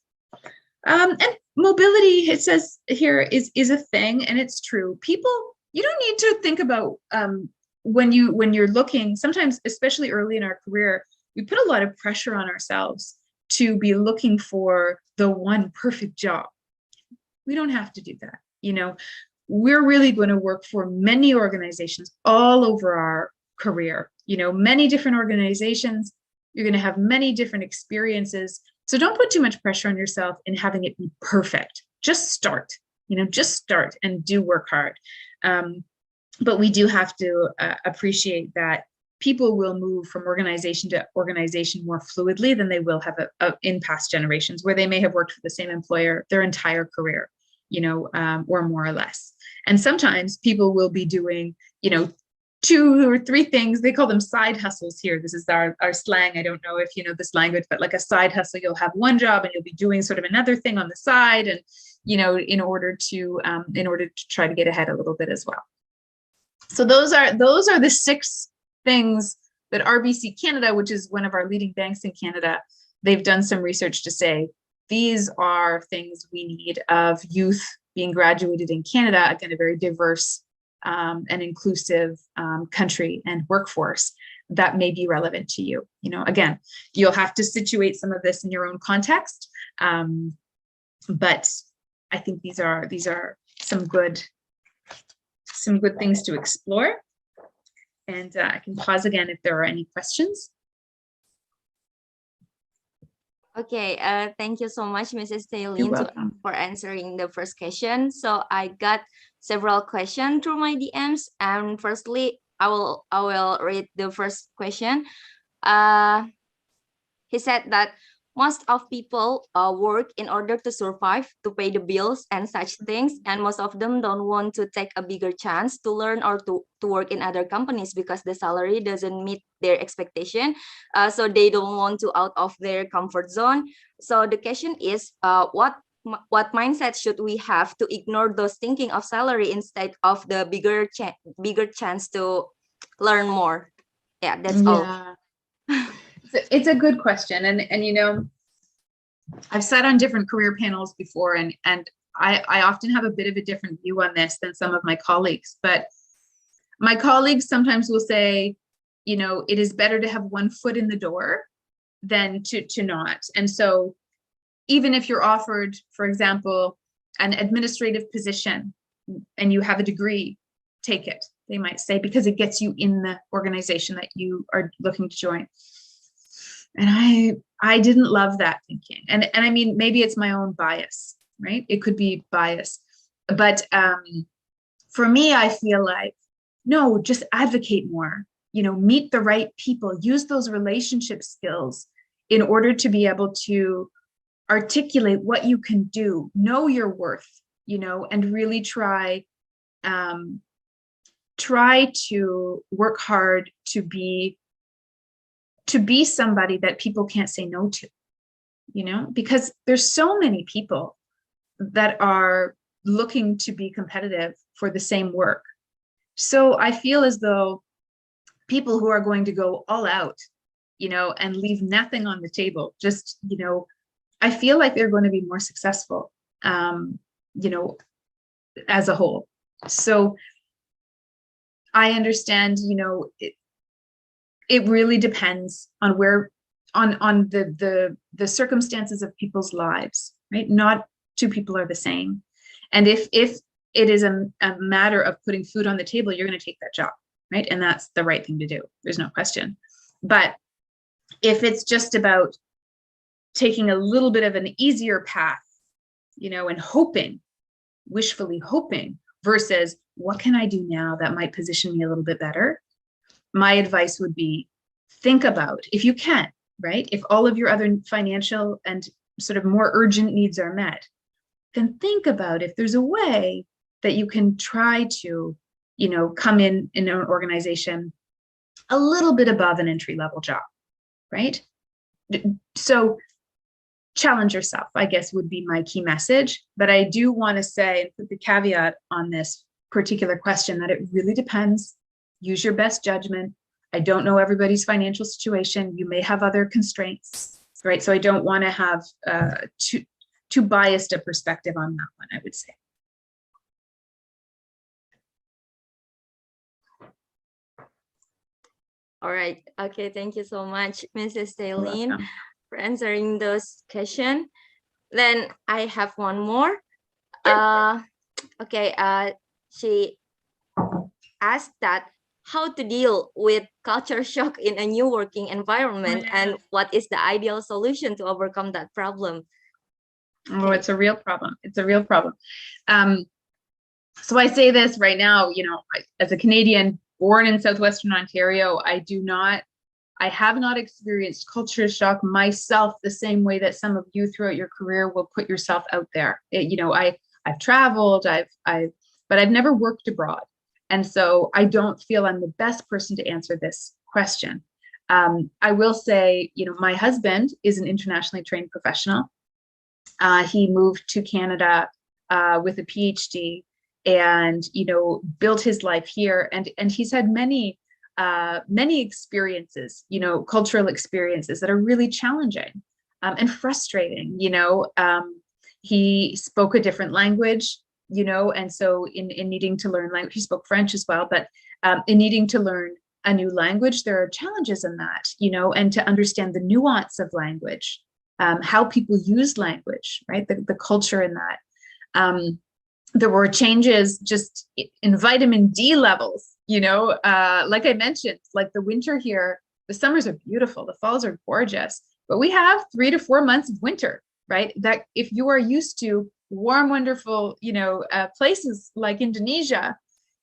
And mobility, it says here, is a thing, and it's true. People, you don't need to think about when you're looking, sometimes, especially early in our career, we put a lot of pressure on ourselves to be looking for the one perfect job. We don't have to do that. We're really going to work for many organizations all over our career, many different organizations. You're going to have many different experiences. So don't put too much pressure on yourself in having it be perfect. Just start, and do work hard. But we do have to appreciate that people will move from organization to organization more fluidly than they will have in past generations, where they may have worked for the same employer their entire career, or more or less. And sometimes people will be doing, 2 or 3 things. They call them side hustles here. This is our slang. I don't know if you know this language, but like a side hustle, you'll have one job and you'll be doing sort of another thing on the side, and in order to try to get ahead a little bit as well. So those are the 6 things that RBC Canada, which is one of our leading banks in Canada, they've done some research to say these are things we need of youth being graduated in Canada, again, a very diverse and inclusive country and workforce that may be relevant to you. Again, you'll have to situate some of this in your own context, but I think these are some good things to explore. And I can pause again if there are any questions. Okay, thank you so much, Mrs. You're Taylin, welcome. for answering the first question. So I got several questions through my DMs, and firstly, I will read the first question. He said that most of people work in order to survive, to pay the bills and such things, and most of them don't want to take a bigger chance to learn or to work in other companies because the salary doesn't meet their expectation. So they don't want to out of their comfort zone. So the question is, what mindset should we have to ignore those thinking of salary instead of the bigger chance to learn more? Yeah, that's all. It's a good question, and I've sat on different career panels before, and I often have a bit of a different view on this than some of my colleagues. But my colleagues sometimes will say, it is better to have one foot in the door than to not. And so even if you're offered, for example, an administrative position and you have a degree, take it, they might say, because it gets you in the organization that you are looking to join. And I didn't love that thinking. And I mean, maybe it's my own bias, right? It could be bias. But for me, I feel like, no, just advocate more, meet the right people, use those relationship skills in order to be able to articulate what you can do, know your worth, and really try to work hard to be somebody that people can't say no to, because there's so many people that are looking to be competitive for the same work. So I feel as though people who are going to go all out, and leave nothing on the table, just, I feel like they're going to be more successful, as a whole. So I understand, it really depends on the circumstances of people's lives, right? Not 2 people are the same. And if it is a matter of putting food on the table, you're going to take that job, right? And that's the right thing to do. There's no question. But if it's just about taking a little bit of an easier path, and wishfully hoping, versus what can I do now that might position me a little bit better? My advice would be, think about, if you can, right? If all of your other financial and sort of more urgent needs are met, then think about if there's a way that you can try to, come in an organization a little bit above an entry-level job, right? So challenge yourself, I guess, would be my key message. But I do want to say, and put the caveat on this particular question, that it really depends. Use your best judgment. I don't know everybody's financial situation. You may have other constraints, right? So I don't want to have too biased a perspective on that one, I would say. All right. Okay. Thank you so much, Mrs. Taylin, for answering those questions. Then I have one more. Okay. She asked that how to deal with culture shock in a new working environment, and what is the ideal solution to overcome that problem? Oh, it's a real problem. It's a real problem. So I say this right now, as a Canadian born in Southwestern Ontario, I have not experienced culture shock myself the same way that some of you throughout your career will put yourself out there. I've traveled, but I've never worked abroad. And so I don't feel I'm the best person to answer this question. I will say, my husband is an internationally trained professional. He moved to Canada with a PhD and, built his life here. And he's had many experiences, cultural experiences that are really challenging and frustrating. He spoke a different language, and so in needing to learn language, he spoke French as well, but in needing to learn a new language, there are challenges in that, and to understand the nuance of language, how people use language, right? The culture in that. There were changes just in vitamin D levels, like I mentioned, like the winter here, the summers are beautiful, the falls are gorgeous, but we have 3 to 4 months of winter, right? That if you are used to warm, wonderful, places like Indonesia,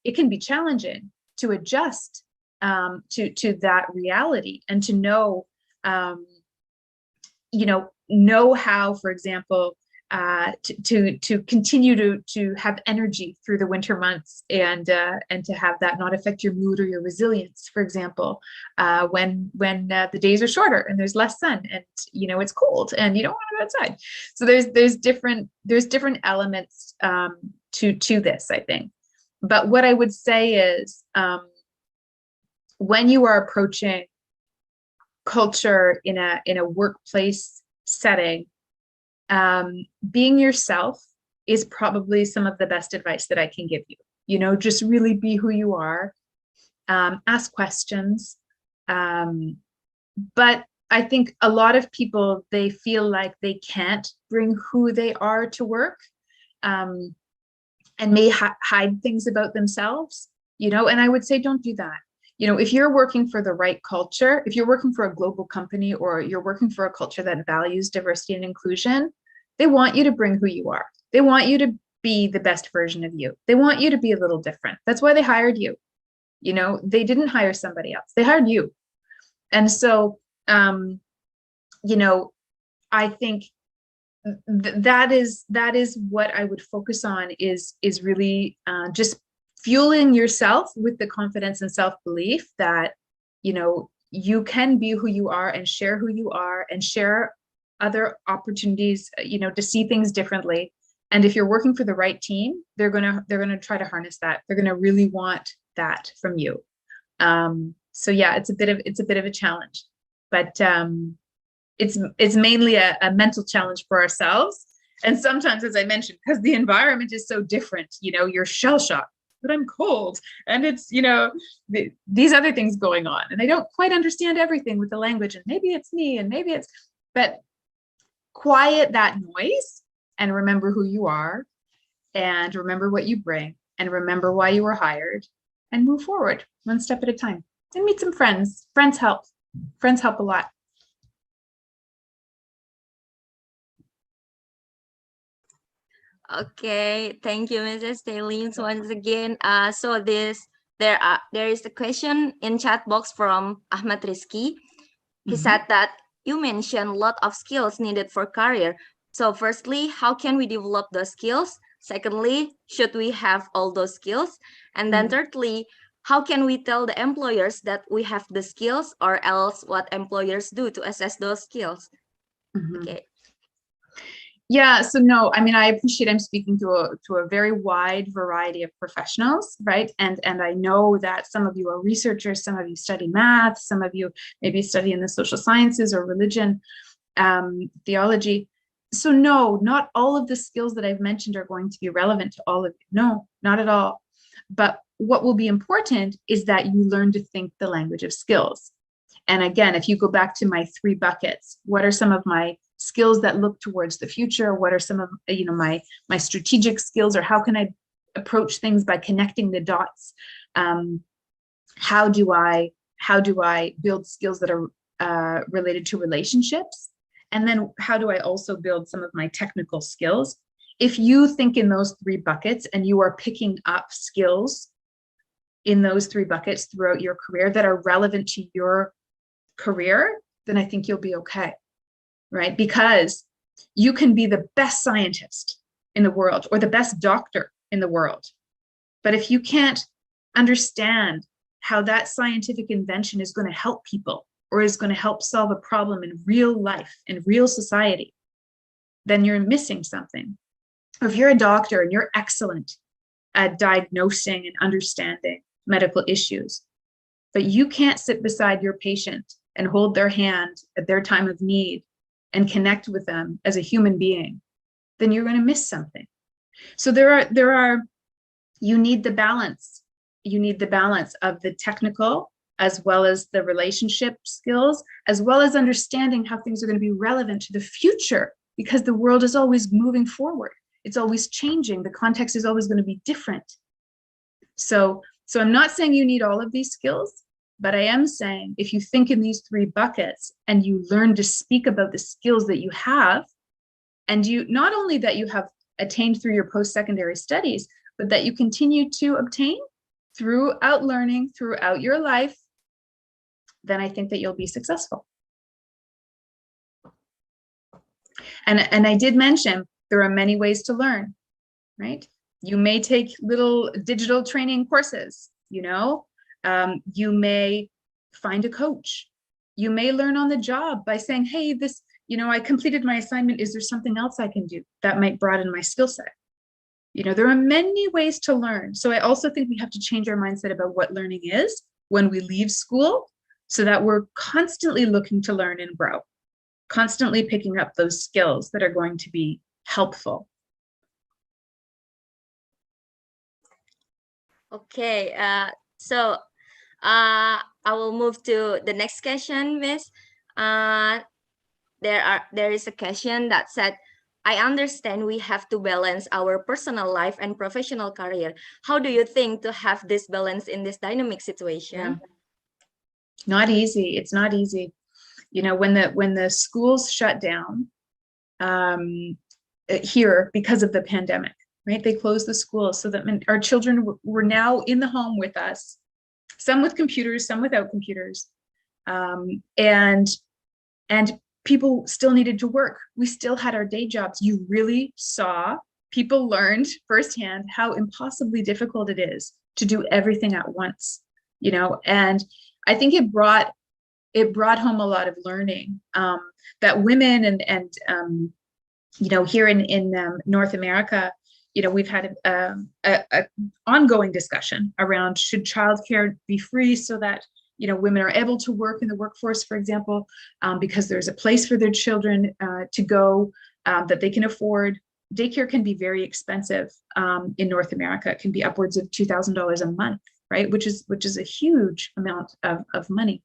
it can be challenging to adjust to that reality and to know how, for example, to continue to have energy through the winter months and to have that not affect your mood or your resilience, for example, when the days are shorter and there's less sun and it's cold and you don't want to go outside. So there's different elements to this, I think. But what I would say is when you are approaching culture in a workplace setting, being yourself is probably some of the best advice that I can give you. Just really be who you are, ask questions. But I think a lot of people, they feel like they can't bring who they are to work, and may hide things about themselves, and I would say, don't do that. If you're working for the right culture, if you're working for a global company or you're working for a culture that values diversity and inclusion, they want you to bring who you are. They want you to be the best version of you. They want you to be a little different. That's why they hired you. They didn't hire somebody else. They hired you. And so, I think that is what I would focus on is really just fueling yourself with the confidence and self-belief that, you can be who you are and share who you are and share other opportunities, to see things differently. And if you're working for the right team, they're gonna try to harness that. They're gonna really want that from you. So yeah, it's a bit of a challenge, but it's mainly a mental challenge for ourselves. And sometimes, as I mentioned, because the environment is so different, you're shell shocked, but I'm cold, and it's these other things going on, and I don't quite understand everything with the language, and maybe it's me, and maybe it's, but quiet that noise and remember who you are and remember what you bring and remember why you were hired and move forward one step at a time and meet some friends. Friends help a lot. Okay, thank you, Mrs. Stalins, once again. So there is a question in chat box from Ahmad Rizki. He said that you mentioned a lot of skills needed for career. So firstly, how can we develop those skills? Secondly, should we have all those skills? And then thirdly, how can we tell the employers that we have the skills, or else what employers do to assess those skills? Okay. Yeah, so no, I mean, I appreciate I'm speaking to a very wide variety of professionals, right? And I know that some of you are researchers, some of you study math, some of you maybe study in the social sciences or religion, theology. So no, not all of the skills that I've mentioned are going to be relevant to all of you. No, not at all. But what will be important is that you learn to think the language of skills. And again, if you go back to my 3 buckets, what are some of my skills that look towards the future? What are some of my strategic skills, or how can I approach things by connecting the dots? How do I build skills that are related to relationships? And then how do I also build some of my technical skills? If you think in those 3 buckets and you are picking up skills in those 3 buckets throughout your career that are relevant to your career, then I think you'll be okay, right? Because you can be the best scientist in the world or the best doctor in the world. But if you can't understand how that scientific invention is going to help people or is going to help solve a problem in real life, in real society, then you're missing something. Or if you're a doctor and you're excellent at diagnosing and understanding medical issues, but you can't sit beside your patient and hold their hand at their time of need and connect with them as a human being, then you're going to miss something. So you need the balance. You need the balance of the technical as well as the relationship skills, as well as understanding how things are going to be relevant to the future, because the world is always moving forward. It's always changing. The context is always going to be different. So I'm not saying you need all of these skills, but I am saying if you think in these 3 buckets and you learn to speak about the skills that you have, and you not only that you have attained through your post-secondary studies, but that you continue to obtain throughout learning, throughout your life, then I think that you'll be successful. And I did mention there are many ways to learn, right? You may take little digital training courses, you know, you may find a coach. You may learn on the job by saying, hey, this, you know, I completed my assignment. Is there something else I can do that might broaden my skill set? You know, there are many ways to learn. So I also think we have to change our mindset about what learning is when we leave school, so that we're constantly looking to learn and grow, constantly picking up those skills that are going to be helpful. Okay, so I will move to the next question, Miss. There is a question that said, I understand we have to balance our personal life and professional career. How do you think to have this balance in this dynamic situation? Yeah. Not easy. It's not easy. You know, when the schools shut down here because of the pandemic, right? They closed the schools so that our children were now in the home with us, some with computers, some without computers. And people still needed to work. We still had our day jobs. You really saw, people learned firsthand how impossibly difficult it is to do everything at once, you know, and I think it brought home a lot of learning that women and you know, here in North America, you know, we've had a ongoing discussion around should childcare be free so that, you know, women are able to work in the workforce, for example, because there's a place for their children to go that they can afford. Daycare can be very expensive in North America. It can be upwards of $2,000 a month, right? Which is a huge amount of money.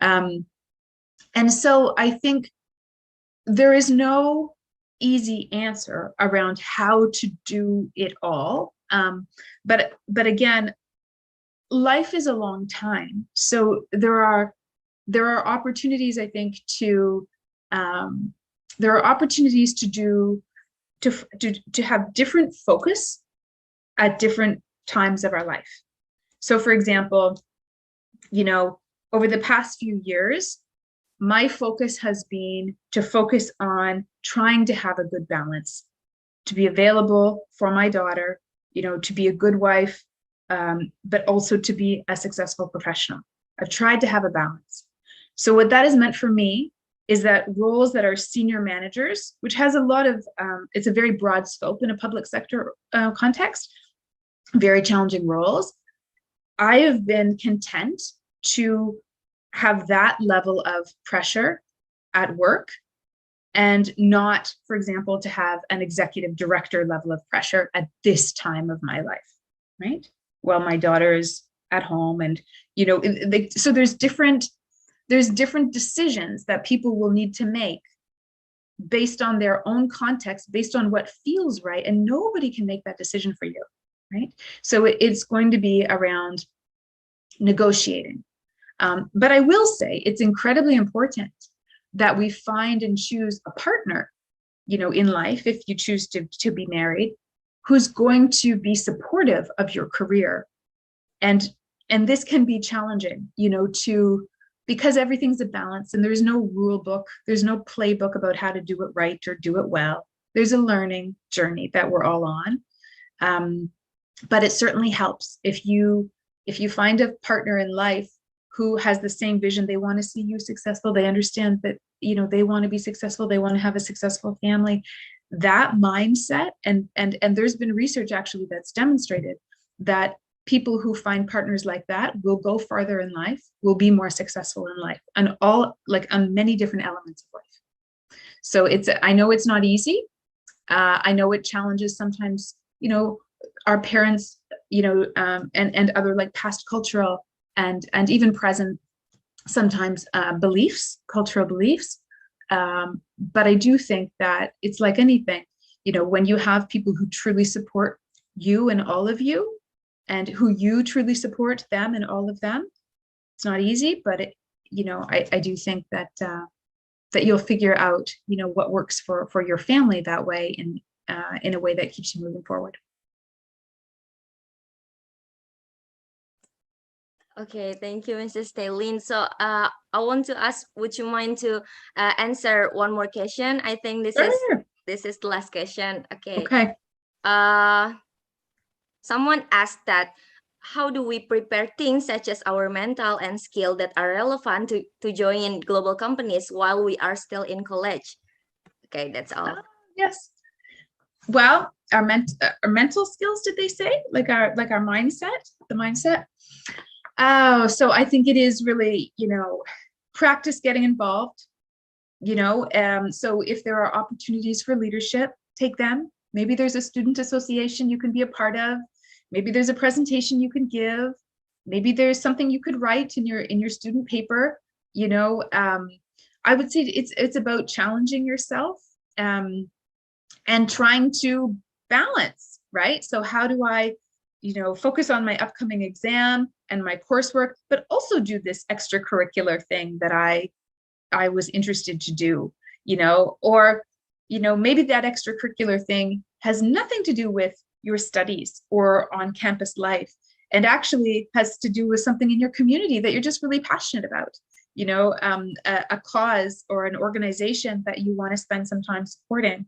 And so I think there is no easy answer around how to do it all. But again, life is a long time. So there are opportunities, I think, to have different focus at different times of our life. So for example, you know, over the past few years, my focus has been to focus on trying to have a good balance, to be available for my daughter, you know, to be a good wife, but also to be a successful professional. I've tried to have a balance. So what that has meant for me is that roles that are senior managers, which has a lot of, it's a very broad scope in a public sector context, very challenging roles. I have been content to have that level of pressure at work and not, for example, to have an executive director level of pressure at this time of my life, right? While my daughter is at home and, you know, so there's different decisions that people will need to make based on their own context, based on what feels right, and nobody can make that decision for you, right? So it's going to be around negotiating. But I will say it's incredibly important that we find and choose a partner, you know, in life, if you choose to be married, who's going to be supportive of your career. And this can be challenging, you know, because everything's a balance and there's no rule book, there's no playbook about how to do it right or do it well. There's a learning journey that we're all on. But it certainly helps if you if you find a partner in life who has the same vision, they want to see you successful, they understand that, you know, they want to be successful, they want to have a successful family, that mindset, and there's been research actually that's demonstrated that people who find partners like that will go farther in life, will be more successful in life, and all, like, on many different elements of life. So I know it's not easy. I know it challenges sometimes, you know, our parents, you know, and other, like, past cultural and even present sometimes beliefs, cultural beliefs. But I do think that it's like anything, you know, when you have people who truly support you and all of you, and who you truly support them and all of them, it's not easy, but it, you know, I do think that that you'll figure out, you know, what works for your family that way, in a way that keeps you moving forward. Okay, thank you, Mrs. Taylin. So I want to ask, would you mind to answer one more question? I think this Sure. is the last question. Okay. Okay. Someone asked that, how do we prepare things such as our mental and skill that are relevant to join global companies while we are still in college? Okay, that's all. Yes. Well, our mental skills, did they say? Like our mindset, the mindset? Oh, so I think it is really, you know, practice getting involved, you know, so if there are opportunities for leadership, take them. Maybe there's a student association you can be a part of. Maybe there's a presentation you can give. Maybe there's something you could write in your student paper, you know. I would say it's about challenging yourself, and trying to balance, right? So how do I, you know, focus on my upcoming exam and my coursework, but also do this extracurricular thing that I was interested to do, you know, or, you know, maybe that extracurricular thing has nothing to do with your studies or on campus life, and actually has to do with something in your community that you're just really passionate about, you know, a cause or an organization that you want to spend some time supporting.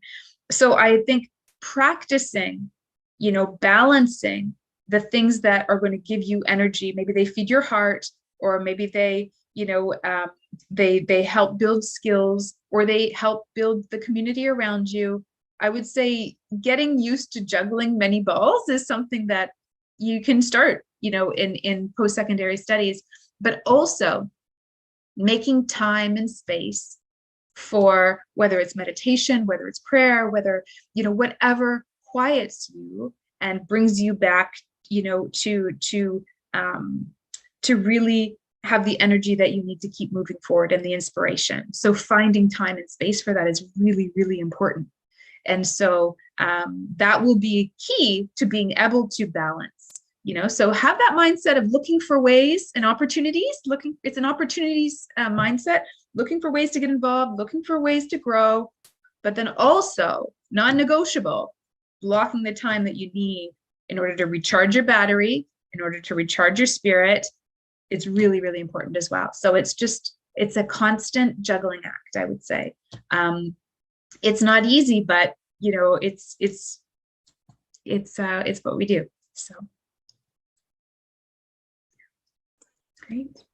So I think practicing, you know, balancing the things that are going to give you energy, maybe they feed your heart, or maybe they, you know, they help build skills, or they help build the community around you. I would say getting used to juggling many balls is something that you can start, you know, in post-secondary studies, but also making time and space for whether it's meditation, whether it's prayer, whether, you know, whatever quiets you and brings you back, you know, to really have the energy that you need to keep moving forward, and the inspiration. So finding time and space for that is really, really important. And so that will be key to being able to balance, you know, so have that mindset of looking for ways and opportunities, it's an opportunities mindset, looking for ways to get involved, looking for ways to grow, but then also non-negotiable, blocking the time that you need in order to recharge your battery, in order to recharge your spirit. It's really, really important as well. So it's a constant juggling act, I would say. It's not easy, but you know, it's what we do. So great.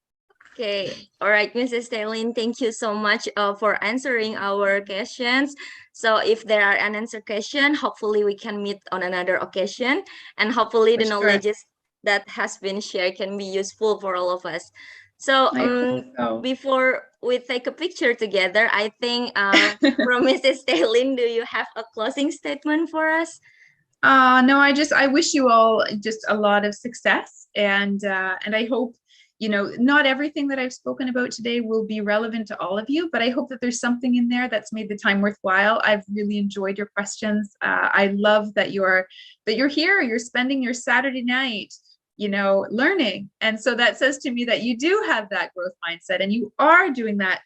Okay, all right, Mrs. Taylin, thank you so much for answering our questions. So if there are unanswered questions, hopefully we can meet on another occasion, and hopefully the knowledge that has been shared can be useful for all of us. So, before we take a picture together, I think from Mrs. Taylin, do you have a closing statement for us? No, I wish you all just a lot of success, and I hope, you know, not everything that I've spoken about today will be relevant to all of you, but I hope that there's something in there that's made the time worthwhile. I've really enjoyed your questions. I love that you're here, you're spending your Saturday night, you know, learning. And so that says to me that you do have that growth mindset, and you are doing that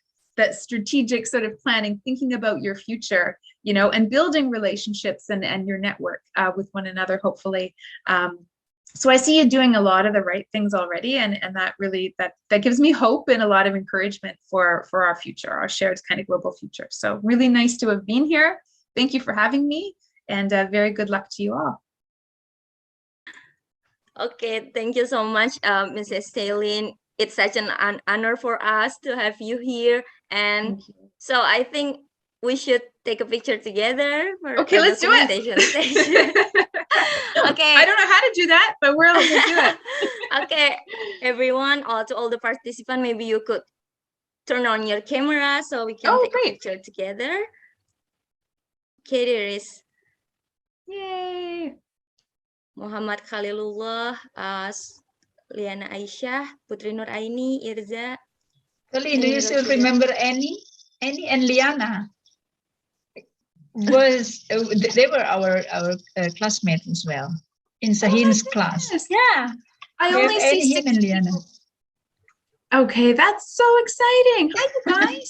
strategic sort of planning, thinking about your future, you know, and building relationships and your network with one another, hopefully. So I see you doing a lot of the right things already, and that really that gives me hope and a lot of encouragement for our future, our shared kind of global future. So really nice to have been here. Thank you for having me, and very good luck to you all. Okay, thank you so much, Mrs. Stalin. It's such an honor for us to have you here. And so I think we should take a picture together for Okay, a let's do it. documentation session. Okay. I don't know how to do that, but we'll do it. Okay, everyone, to all the participants, maybe you could turn on your camera so we can take a picture together. Okay, there is Yay. Muhammad Khalilullah, Liana Aisyah, Putri Nur Aini, Irza. Colleen, do you still remember Annie? Annie and Liana they were our classmates as well in Sahin's class. Yeah, I only see Annie, him and Liana. Okay, that's so exciting. Hi, you guys.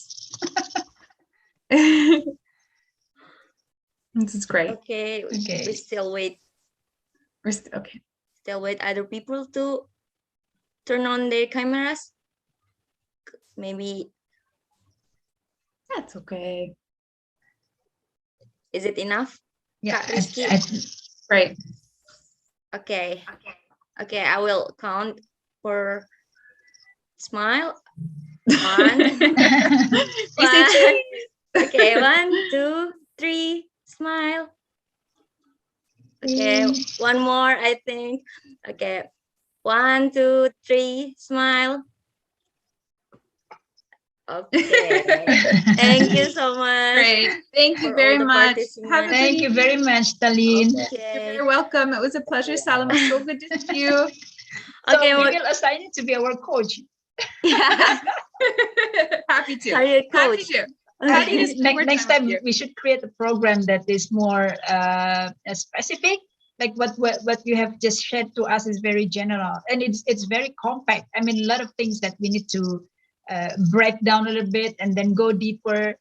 This is great. Okay, we still wait. Okay. Still wait other people to turn on their cameras. Maybe. That's okay. Is it enough? Yeah, right. Okay. Okay, I will count for smile. One. Okay, 1, 2, 3, smile. Okay, one more, I think. Okay, 1, 2, 3, smile. Okay, thank you so much. Great, thank you very much. Thank you very much, Talin. Okay. You're very welcome. It was a pleasure, Salama. So good to see you. Okay, so we will assign you to be our coach. Yeah. Happy to. Are you coach? Happy to. Next time we should create a program that is more specific. Like what you have just shared to us is very general, and it's very compact. I mean, a lot of things that we need to break down a little bit and then go deeper.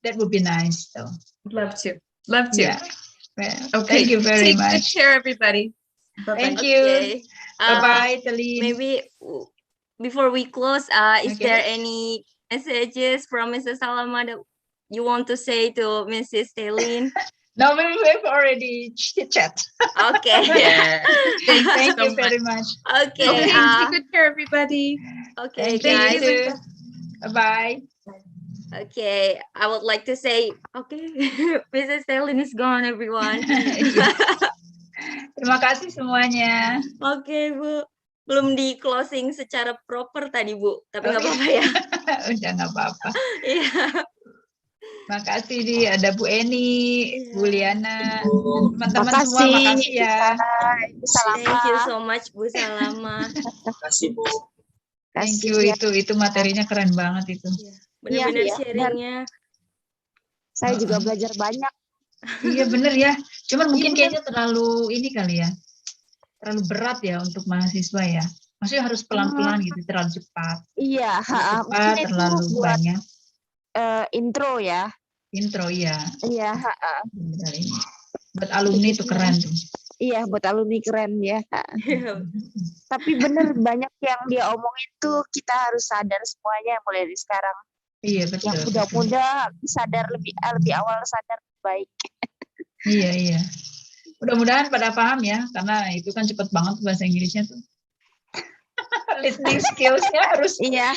That would be nice. So love to. Yeah. Well, okay. Thank you very much. much. Take good care, everybody. Bye-bye. Thank you. Bye-bye, Talin. Maybe before we close, is there any messages from Mrs. Salama that you want to say to Mrs. Stalin? No, we've already chat. Okay. Yeah. Thank you very much. Okay. Take good care, everybody. Okay, Thank guys. you. Bye. Okay, I would like to say, okay, Mrs. Stalin is gone, everyone. Terima kasih semuanya. Oke, Bu. Belum di closing secara proper tadi, Bu. Tapi nggak apa-apa ya. Udah nggak apa-apa. Iya. Makasih di ada Bu Eni, Bu Liana, teman-teman semua makasih ya. Thank you so much Bu Salama. Makasih Bu. Thank you, itu materinya keren banget itu. Benar-benar sharingnya. Saya juga belajar banyak. Iya bener ya. Cuman mungkin kayaknya terlalu ini kali ya, terlalu berat ya untuk mahasiswa ya. Maksudnya harus pelan-pelan gitu, terlalu cepat. Iya. Cepat, terlalu buat, banyak. Intro ya. Intro ya. Iya. Buat alumni itu keren tuh. Iya, buat alumni keren ya. Tapi bener banyak yang dia omongin tuh kita harus sadar semuanya mulai dari sekarang. Iya betul. Yang muda-muda sadar lebih awal sadar lebih baik. Iya. Mudah-mudahan pada paham ya, karena itu kan cepet banget bahasa Inggrisnya tuh. Listening skills-nya harus. Iya.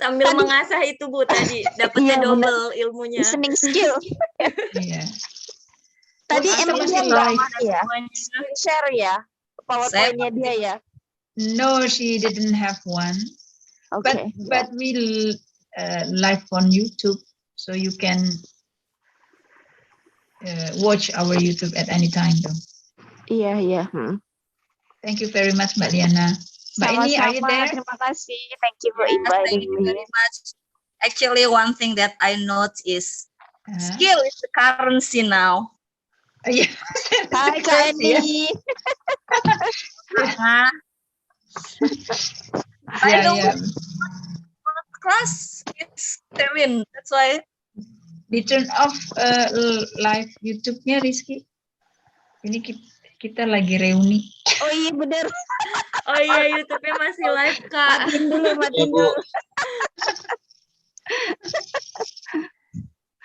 Sambil mengasah itu Bu tadi, dapatnya double ilmunya. Listening skill. Iya. Tadi emang dia nggak ya? Share ya, PowerPoint-nya dia ya. No, she didn't have one. Okay. But we live on YouTube, so you can watch our YouTube at any time. Though. Iya. Thank you very much, Mbak Liana. Mbak Ini, are you there? Terima kasih. Thank you for inviting me. Very much. Actually, one thing that I noticed is skill is the currency now. Yeah. Hi, Kak Eni. I know class is Tewin. That's why. Di turn off live YouTube-nya Rizky. Ini kita lagi reuni. Oh iya bener. Oh iya, YouTube-nya masih live Kak. Matiin dulu.